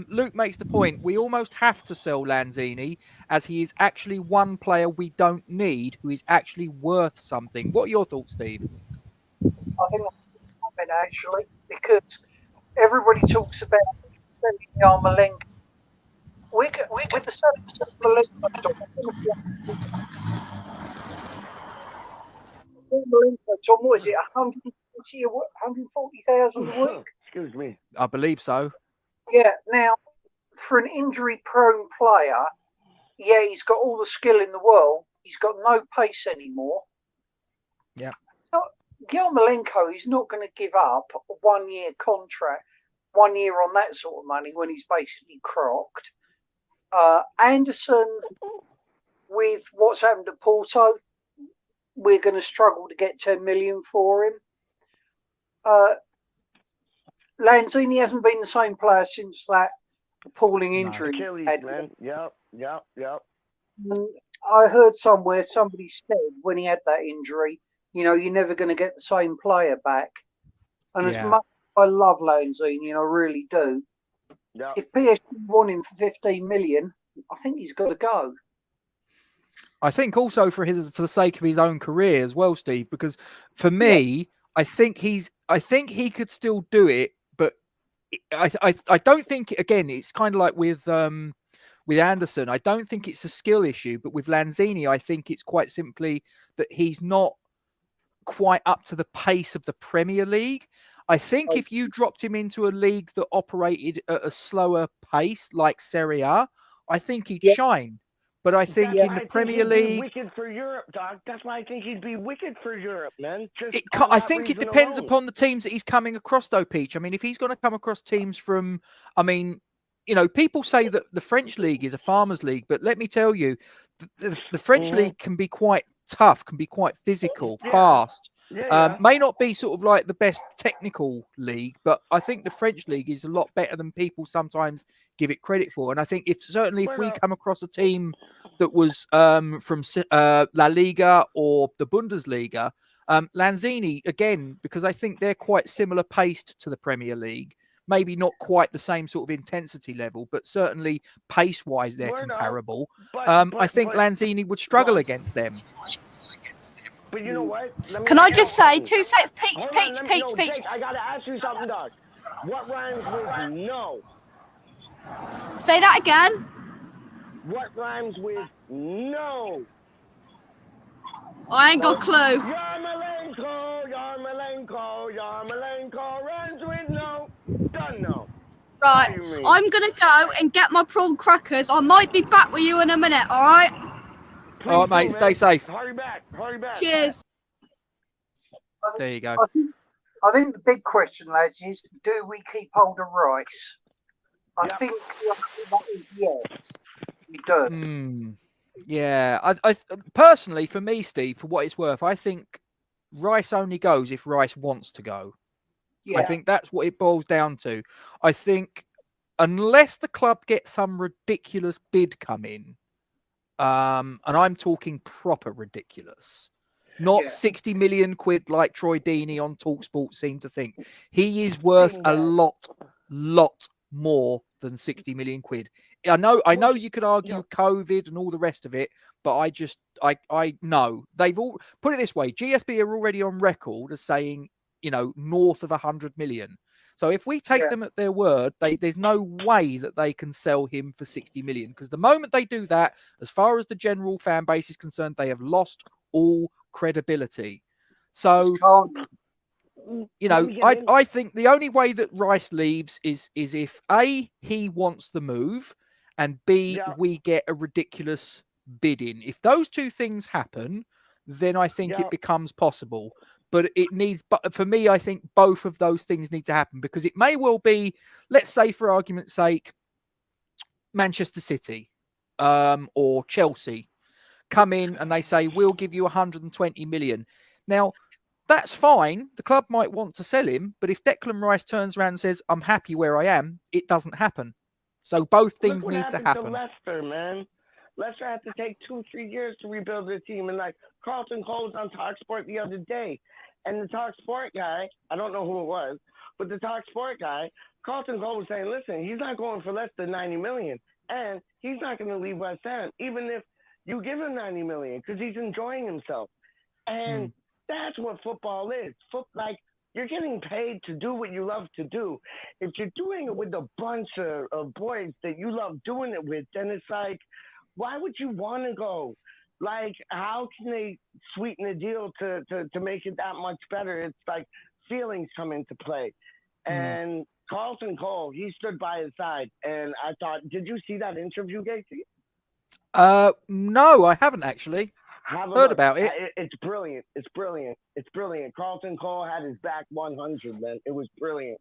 S1: Luke makes the point we almost have to sell Lanzini as he is actually one player we don't need who is actually worth something. What are your thoughts, Steve?
S4: I think that's a good comment actually, because everybody talks about selling Yarmolenko. With the selling Yarmolenko, Tom, what is it, 140,000 a week?
S2: Excuse me.
S1: I believe so.
S4: Yeah. Now, for an injury-prone player, yeah, he's got all the skill in the world. He's got no pace anymore.
S1: Yeah.
S4: Yarmolenko is not going to give up a 1-year contract, 1 year on that sort of money when he's basically crocked. Anderson, with what's happened at Porto, we're going to struggle to get 10 million for him. Lanzini hasn't been the same player since that appalling injury.
S2: Achilles, man. Yep.
S4: And I heard somewhere somebody said when he had that injury, you're never going to get the same player back. And as much as I love Lanzini, I really do.
S2: Yep.
S4: If PSG want him for 15 million, I think he's got to go.
S1: I think also for the sake of his own career as well, Steve, because for me, I think he could still do it, but I don't think, again, it's kind of like with Anderson, I don't think it's a skill issue, but with Lanzini, I think it's quite simply that he's not quite up to the pace of the Premier League. I think if you dropped him into a league that operated at a slower pace like Serie A, I think he'd shine. But I think in the Premier League,
S2: wicked for Europe, Doc. That's why I think he'd be wicked for Europe, man.
S1: I think it depends upon the teams that he's coming across, though, Peach. I mean, if he's going to come across teams from, people say that the French league is a farmers' league, but let me tell you, the French league can be quite tough, can be quite physical, fast. May not be sort of like the best technical league, but I think the French league is a lot better than people sometimes give it credit for. And I think if we come across a team that was from La Liga or the Bundesliga, Lanzini, again, because I think they're quite similar paced to the Premier League, maybe not quite the same sort of intensity level, but certainly pace-wise they're comparable. I think Lanzini would struggle against them.
S2: But you know what?
S5: Can I just say 2 seconds? Peach.
S2: Jake, I gotta ask you something, Doc. What rhymes with no?
S5: Say that again.
S2: What rhymes with no?
S5: I ain't got a clue.
S2: Yarmolenko rhymes with no. Done no.
S5: Right,
S2: What do you mean?
S5: I'm gonna go and get my prawn crackers. I might be back with you in a minute, alright?
S1: All right, mate, stay safe.
S2: Hurry back.
S5: Cheers.
S1: There you go.
S4: I think the big question, lads, is do we keep hold of Rice? I think that is yes, we do.
S1: Yeah, I personally, for me, Steve, for what it's worth, I think Rice only goes if Rice wants to go.
S4: Yeah.
S1: I think that's what it boils down to. I think unless the club gets some ridiculous bid come in, and I'm talking proper ridiculous, not 60 million quid like Troy Deeney on TalkSport seemed to think. He is worth a lot more than 60 million quid. I know you could argue COVID and all the rest of it, but I know they've all put it this way. GSB are already on record as saying, north of 100 million. So if we take them at their word, there's no way that they can sell him for 60 million, because the moment they do that, as far as the general fan base is concerned, they have lost all credibility. So, I think the only way that Rice leaves is if A, he wants the move, and B, we get a ridiculous bid in. If those two things happen, then I think it becomes possible. But for me, I think both of those things need to happen, because it may well be, let's say for argument's sake, Manchester City or Chelsea come in and they say, we'll give you 120 million. Now, that's fine. The club might want to sell him, but if Declan Rice turns around and says, I'm happy where I am, it doesn't happen. So both things need to happen.
S2: To Leicester, man. Leicester had to take 2-3 years to rebuild their team. And like Carlton Cole's on TalkSport the other day. And the TalkSport guy, I don't know who it was, but the TalkSport guy, Carlton Cole was saying, listen, he's not going for less than 90 million. And he's not going to leave West Ham, even if you give him 90 million, because he's enjoying himself. And that's what football is. You're getting paid to do what you love to do. If you're doing it with a bunch of boys that you love doing it with, then it's like, why would you want to go? Like, how can they sweeten the deal to make it that much better? It's like feelings come into play. And Carlton Cole, he stood by his side. And I thought, did you see that interview, Gacy?
S1: No, I haven't actually. Heard about it.
S2: It's brilliant. It's brilliant. Carlton Cole had his back 100, man. It was brilliant.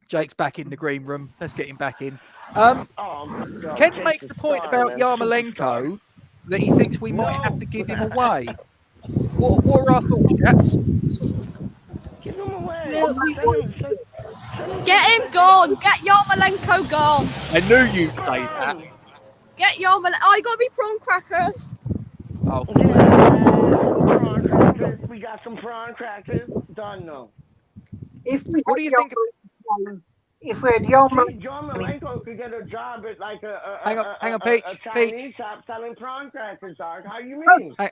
S1: Jake's back in the green room. Let's get him back in. Ken makes the point about Yarmolenko that he thinks we might have to give him away. What are our thoughts, chaps?
S2: Give him away.
S5: Get him gone. Get Yarmolenko gone.
S1: I knew you'd say that.
S5: Get Yarmolenko. I got me prawn crackers.
S1: Oh,
S2: prawn crackers. We got some prawn crackers. Done no.
S1: What do you think?
S4: If we had
S2: Yarmolenko could get a job at like
S1: hang on, Peach.
S2: a Chinese shop selling prawn crackers, dog. How you mean?
S1: Hang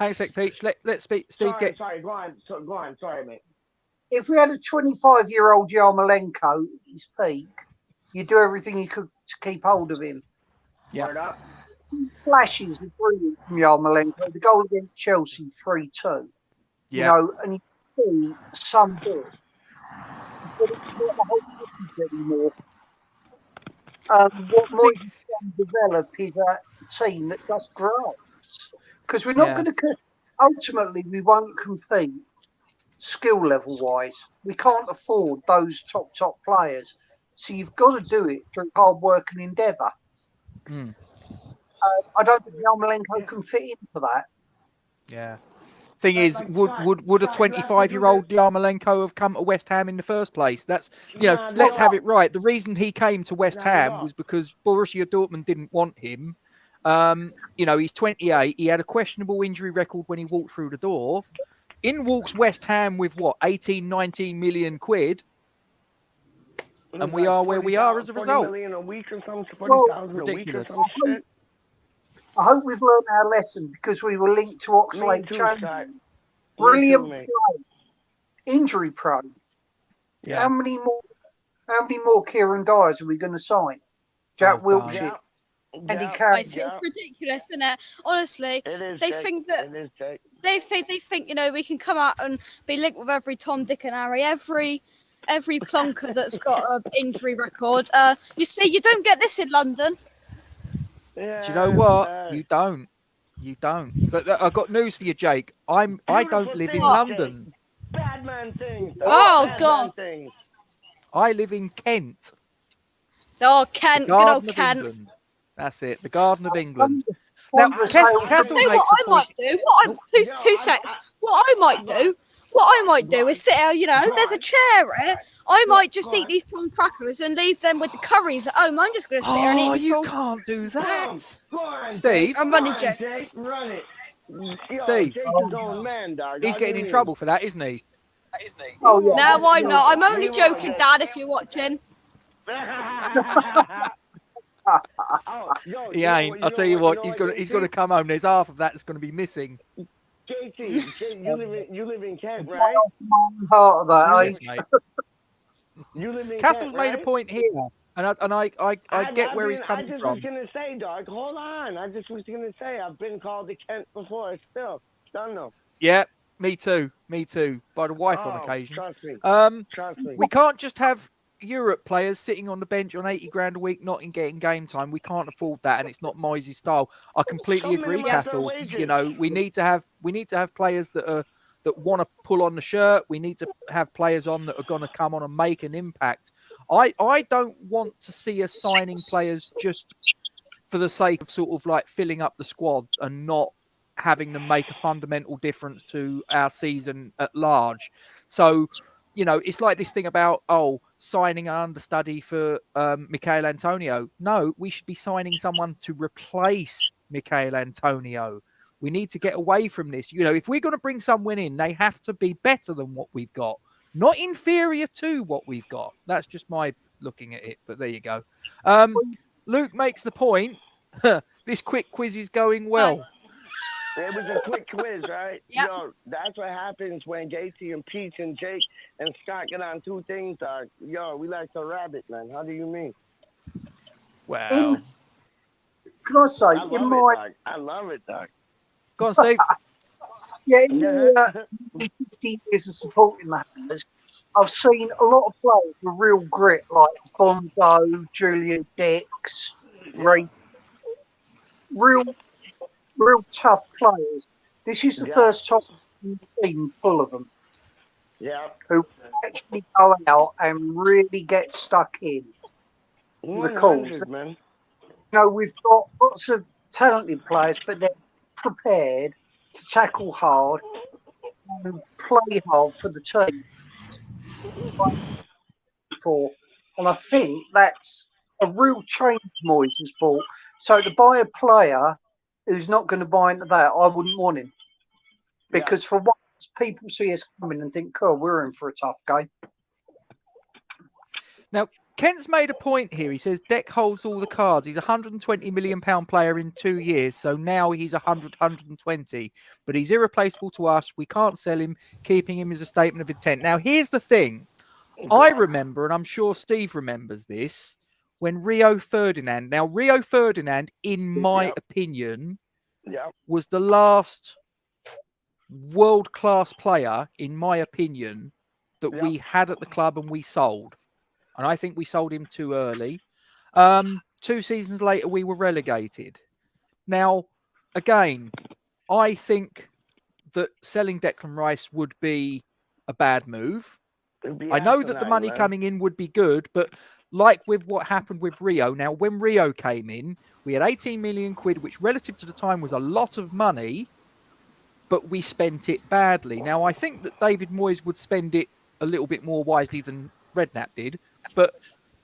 S1: a sec, Peach. Let's speak. Steve,
S2: sorry, go on. Sorry, mate.
S4: If we had a 25-year-old Yarmolenko at his peak, you'd do everything you could to keep hold of him.
S1: Yeah.
S4: Flashes are brilliant from Yarmolenko. The goal against Chelsea 3-2.
S1: Yeah.
S4: And you see some bit. But it's not the whole business anymore. What Moyes can develop is a team that just grows. Because we're not going to. Ultimately, we won't compete skill level wise. We can't afford those top players. So you've got to do it through hard work and endeavour. I don't think Yarmolenko can fit into that.
S1: Yeah. Thing is, would a 25-year-old Yarmolenko have come to West Ham in the first place? That's let's have it right. The reason he came to West Ham was because Borussia Dortmund didn't want him. He's 28. He had a questionable injury record when he walked through the door. In walks West Ham with 18, 19 million quid. And we are where we are as a result. Ridiculous.
S4: I hope we've learned our lesson because we were linked to Oxlade Chamberlain. Brilliant play. Injury prone. Yeah. How many more Kieran Dyers are we going to sign? Jack Wilshere. Andy
S2: Yeah,
S4: Carroll.
S5: It's ridiculous, isn't it? Honestly,
S2: it is.
S5: they
S2: Jake.
S5: think that
S2: It is, Jake.
S5: they think we can come out and be linked with every Tom, Dick, and Harry, every plonker that's got an injury record. You see, you don't get this in London.
S2: Yeah,
S1: Do you know what? You don't. You don't. But I've got news for you, Jake. I don't live in
S2: things,
S1: London.
S2: Jake. Badman things.
S5: Oh,
S2: Badman
S5: God.
S2: Things.
S1: I live in Kent.
S5: Oh,
S1: The
S5: Kent, good
S1: Garden
S5: old
S1: of
S5: Kent.
S1: England. That's it. The Garden of England. Now,
S4: Wondrous
S1: Castle
S4: how-
S5: Tell you
S1: makes
S5: what
S1: a
S5: I might
S1: point.
S5: do. Two secs. What I might do is sit here. There's a chair here. I might just eat these prawn crackers and leave them with the curries at home. I'm just going to sit here and
S1: Oh,
S5: eat the
S1: you
S5: prawn.
S1: can't do that.
S2: Go on,
S1: Steve?
S2: Jake.
S5: I'm running,
S2: Go on,
S5: Jake.
S2: Jake. Run it. Yo,
S1: Steve?
S2: Jake's his own man, dog.
S1: He's getting in trouble for that, isn't he?
S4: Oh, yeah.
S5: No, I'm not. I'm only
S2: You are,
S5: joking,
S2: Jake.
S5: Dad. If you're watching.
S2: Oh, yo,
S1: He ain't. I'll tell you what. He's gonna
S2: JT?
S1: come home. There's half of that's gonna be missing.
S2: JT, you live in Kent, right?
S4: Part of that, eh?
S1: Yes, mate.
S2: You live in
S1: Castle's
S2: Kent,
S1: made a
S2: right?
S1: point here, and I get where he's coming
S2: I just
S1: from.
S2: was gonna say, dog. Hold on. I just was gonna say I've been called to Kent before. Still, don't know.
S1: Yeah, me too. Me too. By the wife on
S2: Oh,
S1: occasions.
S2: Trust me. Trust me.
S1: We can't just have Europe players sitting on the bench on 80 grand a week, not in getting game time. We can't afford that, and it's not Moisey's style. I completely
S2: So
S1: agree,
S2: minimize their
S1: Castle.
S2: wages.
S1: We need to have players that want to pull on the shirt. We need to have players on that are going to come on and make an impact. I don't want to see us signing players just for the sake of sort of like filling up the squad and not having them make a fundamental difference to our season at large. So, it's like this thing about, signing an understudy for Michail Antonio. No, we should be signing someone to replace Michail Antonio. We need to get away from this. If we're going to bring someone in, they have to be better than what we've got, not inferior to what we've got. That's just my looking at it, but there you go. Luke makes the point. This quick quiz is going well.
S2: It was a quick quiz, right?
S5: Yep.
S2: Yo, that's what happens when Gacy and Peach and Jake and Scott get on two things, dog. Yo, we like to rabbit, man. How do you mean?
S1: Wow.
S4: Can I say,
S2: I love it, dog. I love it, dog.
S1: Go on, Steve.
S4: in the 50 years of supporting the Hammers, I've seen a lot of players with real grit, like Bondo, Julian Dix, Ray, real tough players. This is the first time I've seen full of them.
S2: Yeah.
S4: Who actually go out and really get stuck in the calls.
S2: Man.
S4: We've got lots of talented players, but they're prepared to tackle hard and play hard for the team. And I think that's a real change Moyes has brought. So to buy a player who's not going to buy into that, I wouldn't want him. Because for once, people see us coming and think, cool, we're in for a tough game.
S1: Now, Kent's made a point here. He says Deck holds all the cards. He's a £120 million player in 2 years. So now he's 120. But he's irreplaceable to us. We can't sell him. Keeping him is a statement of intent. Now, here's the thing. I remember, and I'm sure Steve remembers this, when Rio Ferdinand, in my opinion, was the last world-class player, in my opinion, that we had at the club and we sold. And I think we sold him too early. 2 seasons later, we were relegated. Now, again, I think that selling Declan Rice would be a bad move. I know that the money coming in would be good, but like with what happened with Rio, now when Rio came in, we had 18 million quid, which relative to the time was a lot of money, but we spent it badly. Now, I think that David Moyes would spend it a little bit more wisely than Redknapp did, but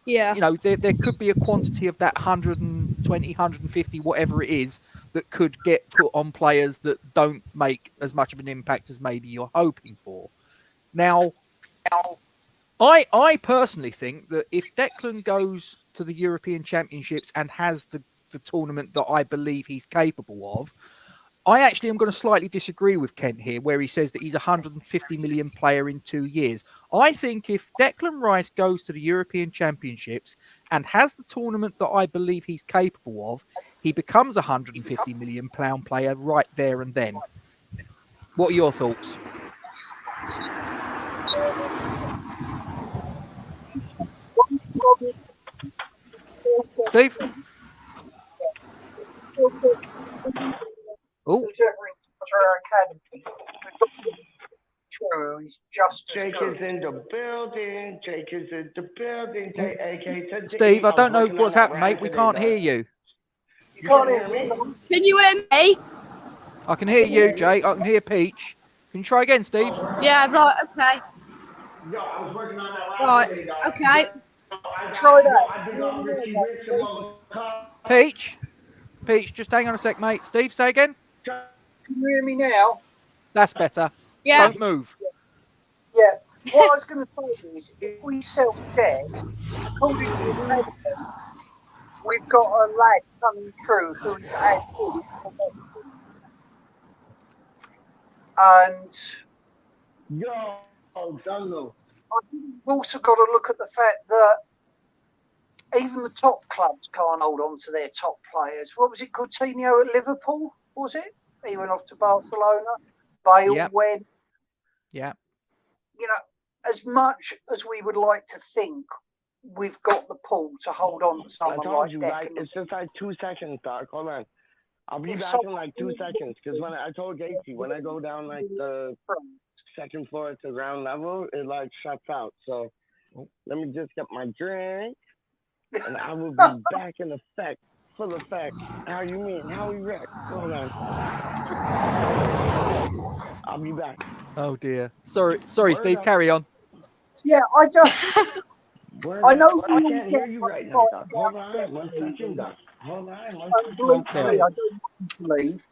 S5: Yeah.
S1: there could be a quantity of that 120, 150, whatever it is, that could get put on players that don't make as much of an impact as maybe you're hoping for. Now, I personally think that if Declan goes to the European Championships and has the tournament that I believe he's capable of, I actually am going to slightly disagree with Kent here, where he says that he's a 150 million player in 2 years. I think if Declan Rice goes to the European Championships and has the tournament that I believe he's capable of, he becomes a 150 million pound player right there and then. What are your thoughts? Steve? Oh,
S4: He's just as
S2: Jake
S4: good.
S2: is in the building. Jake is in the building. JAK to the
S1: Steve,
S2: E.
S1: I don't know
S2: was working
S1: what's
S2: on that
S1: happened, mate.
S2: rap
S1: We
S2: today,
S1: can't
S2: dog.
S1: hear you.
S4: You can't hear me?
S5: Can you hear me?
S1: I can hear you, Jake. I can hear Peach. Can you try again, Steve?
S5: Yeah, right, okay.
S2: Yo, I was working on that rap
S5: Right,
S2: today, dog.
S5: okay.
S4: Try that.
S2: I did all Richie Rich and Mama
S1: Peach? Peach, just hang on a sec, mate. Steve, say again.
S4: Can you hear me now?
S1: That's better.
S5: Yeah.
S1: Don't move.
S4: Yeah. What I was going to say is, if we sell shares, according to the president, we've got a lad coming through who is as good as and
S2: Yo, Jungle.
S4: we've also got to look at the fact that even the top clubs can't hold on to their top players. What was it, Coutinho at Liverpool, was it? He went off to Barcelona. Bale
S1: Yep.
S4: went.
S1: Yeah.
S4: You know, as much as we would like to think we've got the pull to hold on to
S2: I
S4: someone
S2: told
S4: like
S2: you,
S4: Declan.
S2: like, it's just like 2 seconds, Doc. Hold on. I'll be
S4: If
S2: back in like 2 seconds. Because when I told Gacy, when I go down like the second floor to ground level, it like shuts out. So let me just get my drink. And I will be back in effect, full effect. How you mean? How we wreck? Hold on. I'll be back.
S1: Oh dear. Sorry, Steve.
S2: up.
S1: Carry on.
S4: Yeah, I just,
S2: Word
S4: I
S2: up.
S4: know
S2: I
S4: we
S2: can't
S4: all
S2: hear
S4: get
S2: you
S4: like
S2: right now, Doc. Hold
S4: like
S2: on. 1 second, Doc. Hold on. 1
S4: don't believe
S2: second.
S4: me, I don't want to leave.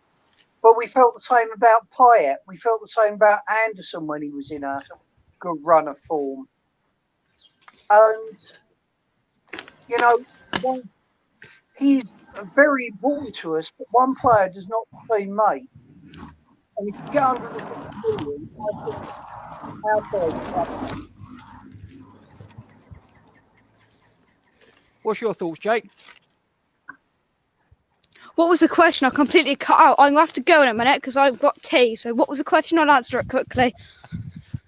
S4: But we felt the same about Payet. We felt the same about Anderson when he was in a good run of form. And, you know, he's very important to us, but one player does not team mate. And if you get under the million, I think our players.
S1: What's your thoughts, Jake?
S5: What was the question? I completely cut out. I'm going to have to go in a minute because I've got tea. So what was the question? I'll answer it quickly.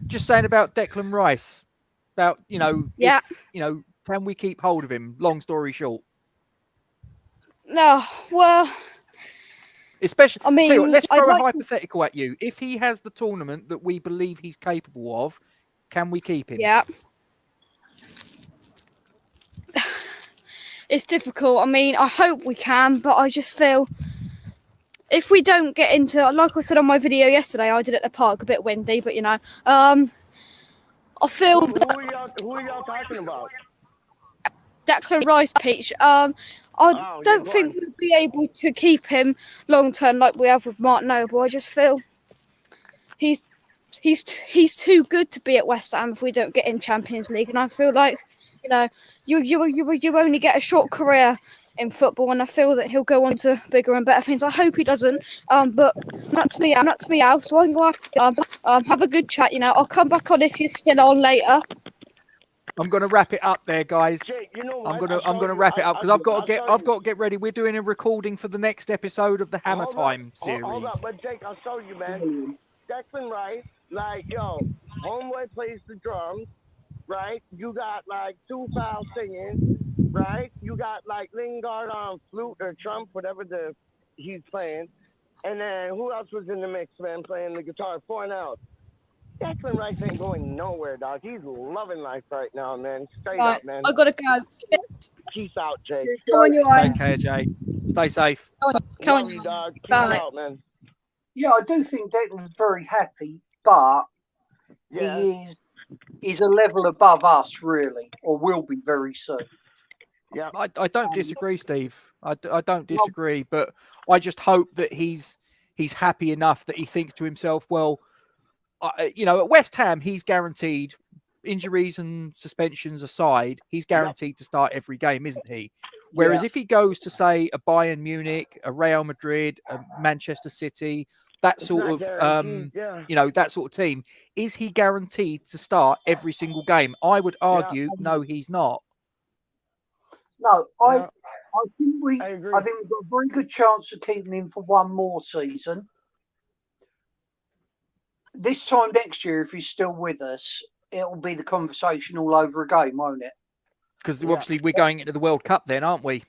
S1: Just saying about Declan Rice. About,
S5: Yeah.
S1: Can we keep hold of him? Long story short.
S5: No, well,
S1: Especially,
S5: I mean,
S1: tell you what, let's
S5: I'd
S1: throw a
S5: like
S1: hypothetical at you. If he has the tournament that we believe he's capable of, can we keep him?
S5: Yeah. It's difficult. I mean, I hope we can, but I just feel if we don't get into, like I said on my video yesterday, I did it at the park, a bit windy, but I feel that
S2: Who are y'all talking about?
S5: Declan Rice, Peach. I don't think we'll be able to keep him long term like we have with Mark Noble. I just feel he's too good to be at West Ham if we don't get in Champions League, and I feel like you only get a short career in football, and I feel that he'll go on to bigger and better things. I hope he doesn't. But not to me out. So I'm going to have a good chat. I'll come back on if you're still on later.
S1: I'm going to wrap it up there, guys.
S2: Jake, you know
S1: I'm
S2: what?
S1: going to wrap it up because I've got to get ready. We're doing a recording for the next episode of the Hammer Time series.
S2: Hold up, but Jake, I'll show you, man. Declan Rice, like, yo, homeboy plays the drums, right? You got like 2 fouls singing, right? You got like Lingard on flute or trump, whatever he's playing. And then who else was in the mix, man, playing the guitar? 4 out. Declan Rice ain't going nowhere, dog. He's loving life right now, man. Straight up, man.
S5: I gotta go.
S2: Peace out, Jake.
S5: Come on, you
S1: Take
S5: guys.
S1: care, Jake. Stay safe.
S5: Come
S2: Love
S5: on.
S2: you, dog. Peace
S5: Bye.
S2: out, man.
S4: Yeah, I do think Declan's very happy, but
S2: Yeah.
S4: he's a level above us, really, or will be very soon.
S2: Yeah.
S1: I don't disagree, Steve. I don't disagree, but I just hope that he's happy enough that he thinks to himself, well, at West Ham, he's guaranteed injuries and suspensions aside, he's guaranteed to start every game, isn't he? Whereas if he goes to, say, a Bayern Munich, a Real Madrid, a Manchester City, that sort of, that sort of team, is he guaranteed to start every single game? I would argue, no, he's not.
S4: No, I think we've got a very good chance of keeping him for one more season. This time next year, if he's still with us, it'll be the conversation all over again, won't it?
S1: Because obviously we're going into the World Cup then, aren't we?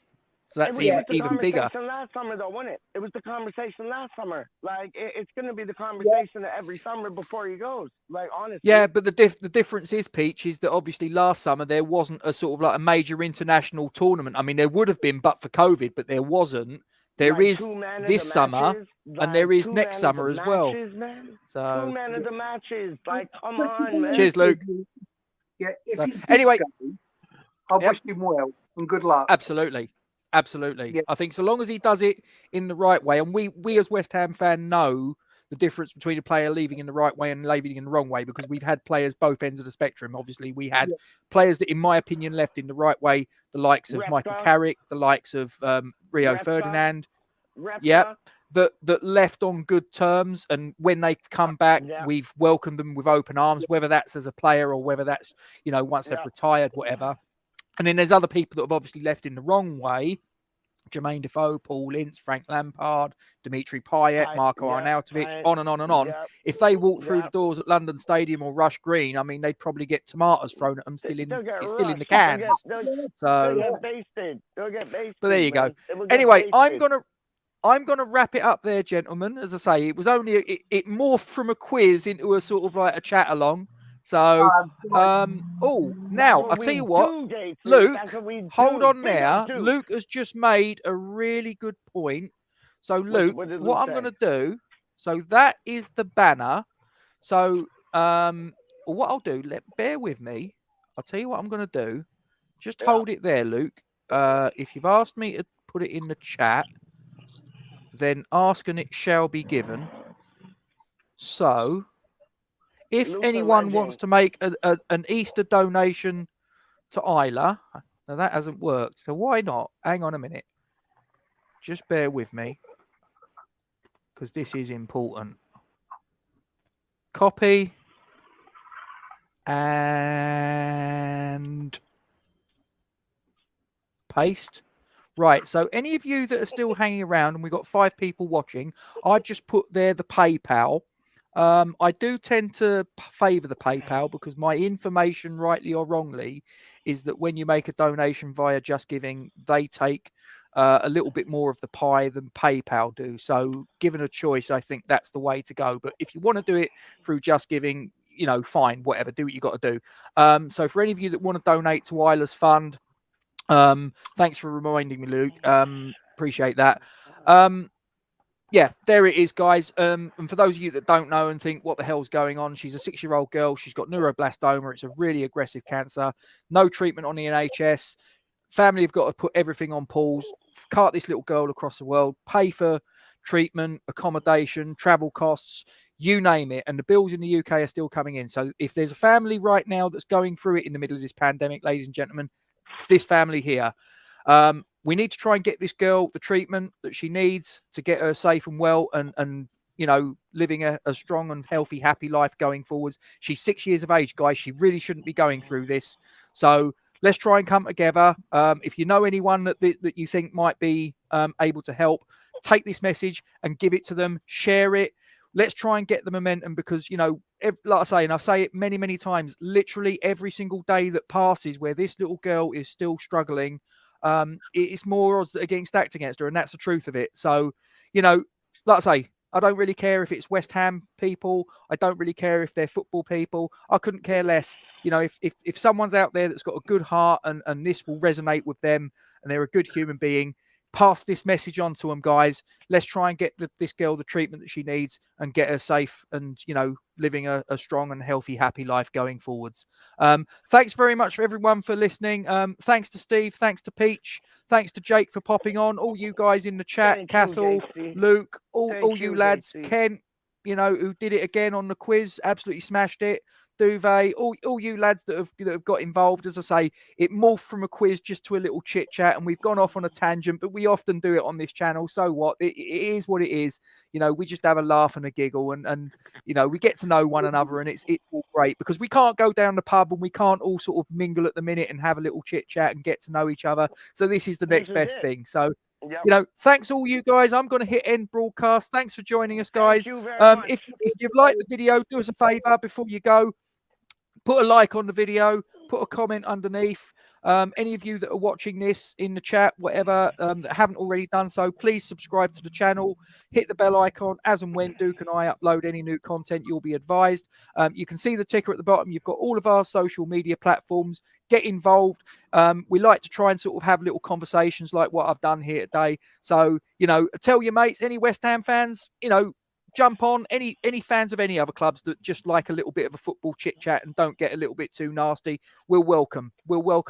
S1: So that's even bigger.
S2: Last summer, though, wasn't it? It was the conversation last summer. Like, it's going to be the conversation every summer before he goes. Like, honestly.
S1: Yeah, but the difference is, Peach, is that obviously last summer there wasn't a sort of like a major international tournament. I mean, there would have been, but for COVID, but there wasn't. There is this summer, and there is next summer as well. So
S2: 2 men of the matches. Like, come on, man.
S1: Cheers, Luke.
S4: Yeah.
S1: Anyway,
S4: I wish him well and good luck.
S1: Absolutely.
S4: Yeah.
S1: I think so long as he does it in the right way, and we as West Ham fan know the difference between a player leaving in the right way and leaving in the wrong way, because we've had players both ends of the spectrum. Obviously, we had players that, in my opinion, left in the right way, the likes of Michael Carrick, the likes of Rio Ferdinand, that left on good terms, and when they've come back, we've welcomed them with open arms, whether that's as a player or whether that's, once they've retired, whatever. And then there's other people that have obviously left in the wrong way. Jermaine Defoe, Paul Ince, Frank Lampard, Dimitri Payet, Marko Arnautovic, on and on and on. If they walked through the doors at London Stadium or Rush Green, I mean, they'd probably get tomatoes thrown at them still in the cans.
S2: They'll get basted.
S1: But there you go. Anyway, I'm gonna wrap it up there, gentlemen. As I say, it was only it morphed from a quiz into a sort of like a chat along. So, now I'll tell you what, Luke, hold on there. Luke has just made a really good point. So, Luke, what I'm going to do, so that is the banner. So, what I'll do, bear with me. I'll tell you what I'm going to do. Just hold it there, Luke. If you've asked me to put it in the chat, then ask and it shall be given. So, if anyone wants to make an Easter donation to Isla, now that hasn't worked, so why not? Hang on a minute. Just bear with me, because this is important. Copy and paste. Right, so any of you that are still hanging around, and we've got 5 people watching, I've just put there the PayPal. I do tend to favour the PayPal because my information, rightly or wrongly, is that when you make a donation via Just Giving, they take a little bit more of the pie than PayPal do. So given a choice, I think that's the way to go. But if you want to do it through Just Giving, fine, whatever, do what you got to do. So for any of you that want to donate to Isla's fund, thanks for reminding me, Luke. Appreciate that. Yeah, there it is, guys. And for those of you that don't know and think, what the hell's going on? She's a 6-year-old girl. She's got neuroblastoma. It's a really aggressive cancer. No treatment on the NHS. Family have got to put everything on pause, cart this little girl across the world, pay for treatment, accommodation, travel costs, you name it. And the bills in the UK are still coming in. So if there's a family right now that's going through it in the middle of this pandemic, ladies and gentlemen, it's this family here. We need to try and get this girl the treatment that she needs to get her safe and well and living a strong and healthy, happy life going forwards. She's 6 years of age, guys. She really shouldn't be going through this. So let's try and come together. If you know anyone that you think might be able to help, take this message and give it to them, share it. Let's try and get the momentum because, like I say, and I say it many, many times, literally every single day that passes where this little girl is still struggling, it's more odds that are getting stacked against her, and that's the truth of it. So, like I say, I don't really care if it's West Ham people. I don't really care if they're football people. I couldn't care less. If someone's out there that's got a good heart and this will resonate with them and they're a good human being, pass this message on to them, guys. Let's try and get this girl the treatment that she needs and get her safe and, living a strong and healthy, happy life going forwards. Thanks very much for everyone for listening. Thanks to Steve. Thanks to Peach. Thanks to Jake for popping on. All you guys in the chat, Cathal, Luke, all you lads, Kent, who did it again on the quiz, absolutely smashed it. Duvet, all you lads that have got involved. As I say, it morphed from a quiz just to a little chit chat, and we've gone off on a tangent, but we often do it on this channel. So what? It is what it is. You know, we just have a laugh and a giggle, and you know, we get to know one another, and it's all great because we can't go down the pub and we can't all sort of mingle at the minute and have a little chit chat and get to know each other. So this is the next best thing. So.
S2: Yep.
S1: You know, thanks all you guys. I'm going to hit end broadcast. Thanks for joining us, guys.
S2: Thank you very much.
S1: If you've liked the video, do us a favor before you go. Put a like on the video. Put a comment underneath. Any of you that are watching this in the chat, whatever, that haven't already done so, please subscribe to the channel. Hit the bell icon. As and when Duke and I upload any new content, you'll be advised. You can see the ticker at the bottom. You've got all of our social media platforms. Get involved. We like to try and sort of have little conversations like what I've done here today. So, you know, tell your mates, any West Ham fans, you know, jump on. Any fans of any other clubs that just like a little bit of a football chit chat and don't get a little bit too nasty, we'll welcome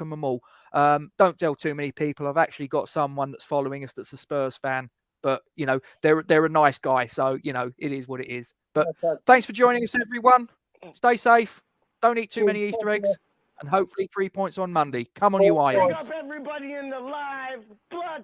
S1: them all. Don't tell too many people. I've actually got someone that's following us that's a Spurs fan, but you know, they're a nice guy, so you know, it is what it is. But thanks for joining us, everyone. Stay safe. Don't eat too many Easter eggs. And hopefully 3 points on Monday. Come on, you Irons.
S2: Pick up everybody in the live blood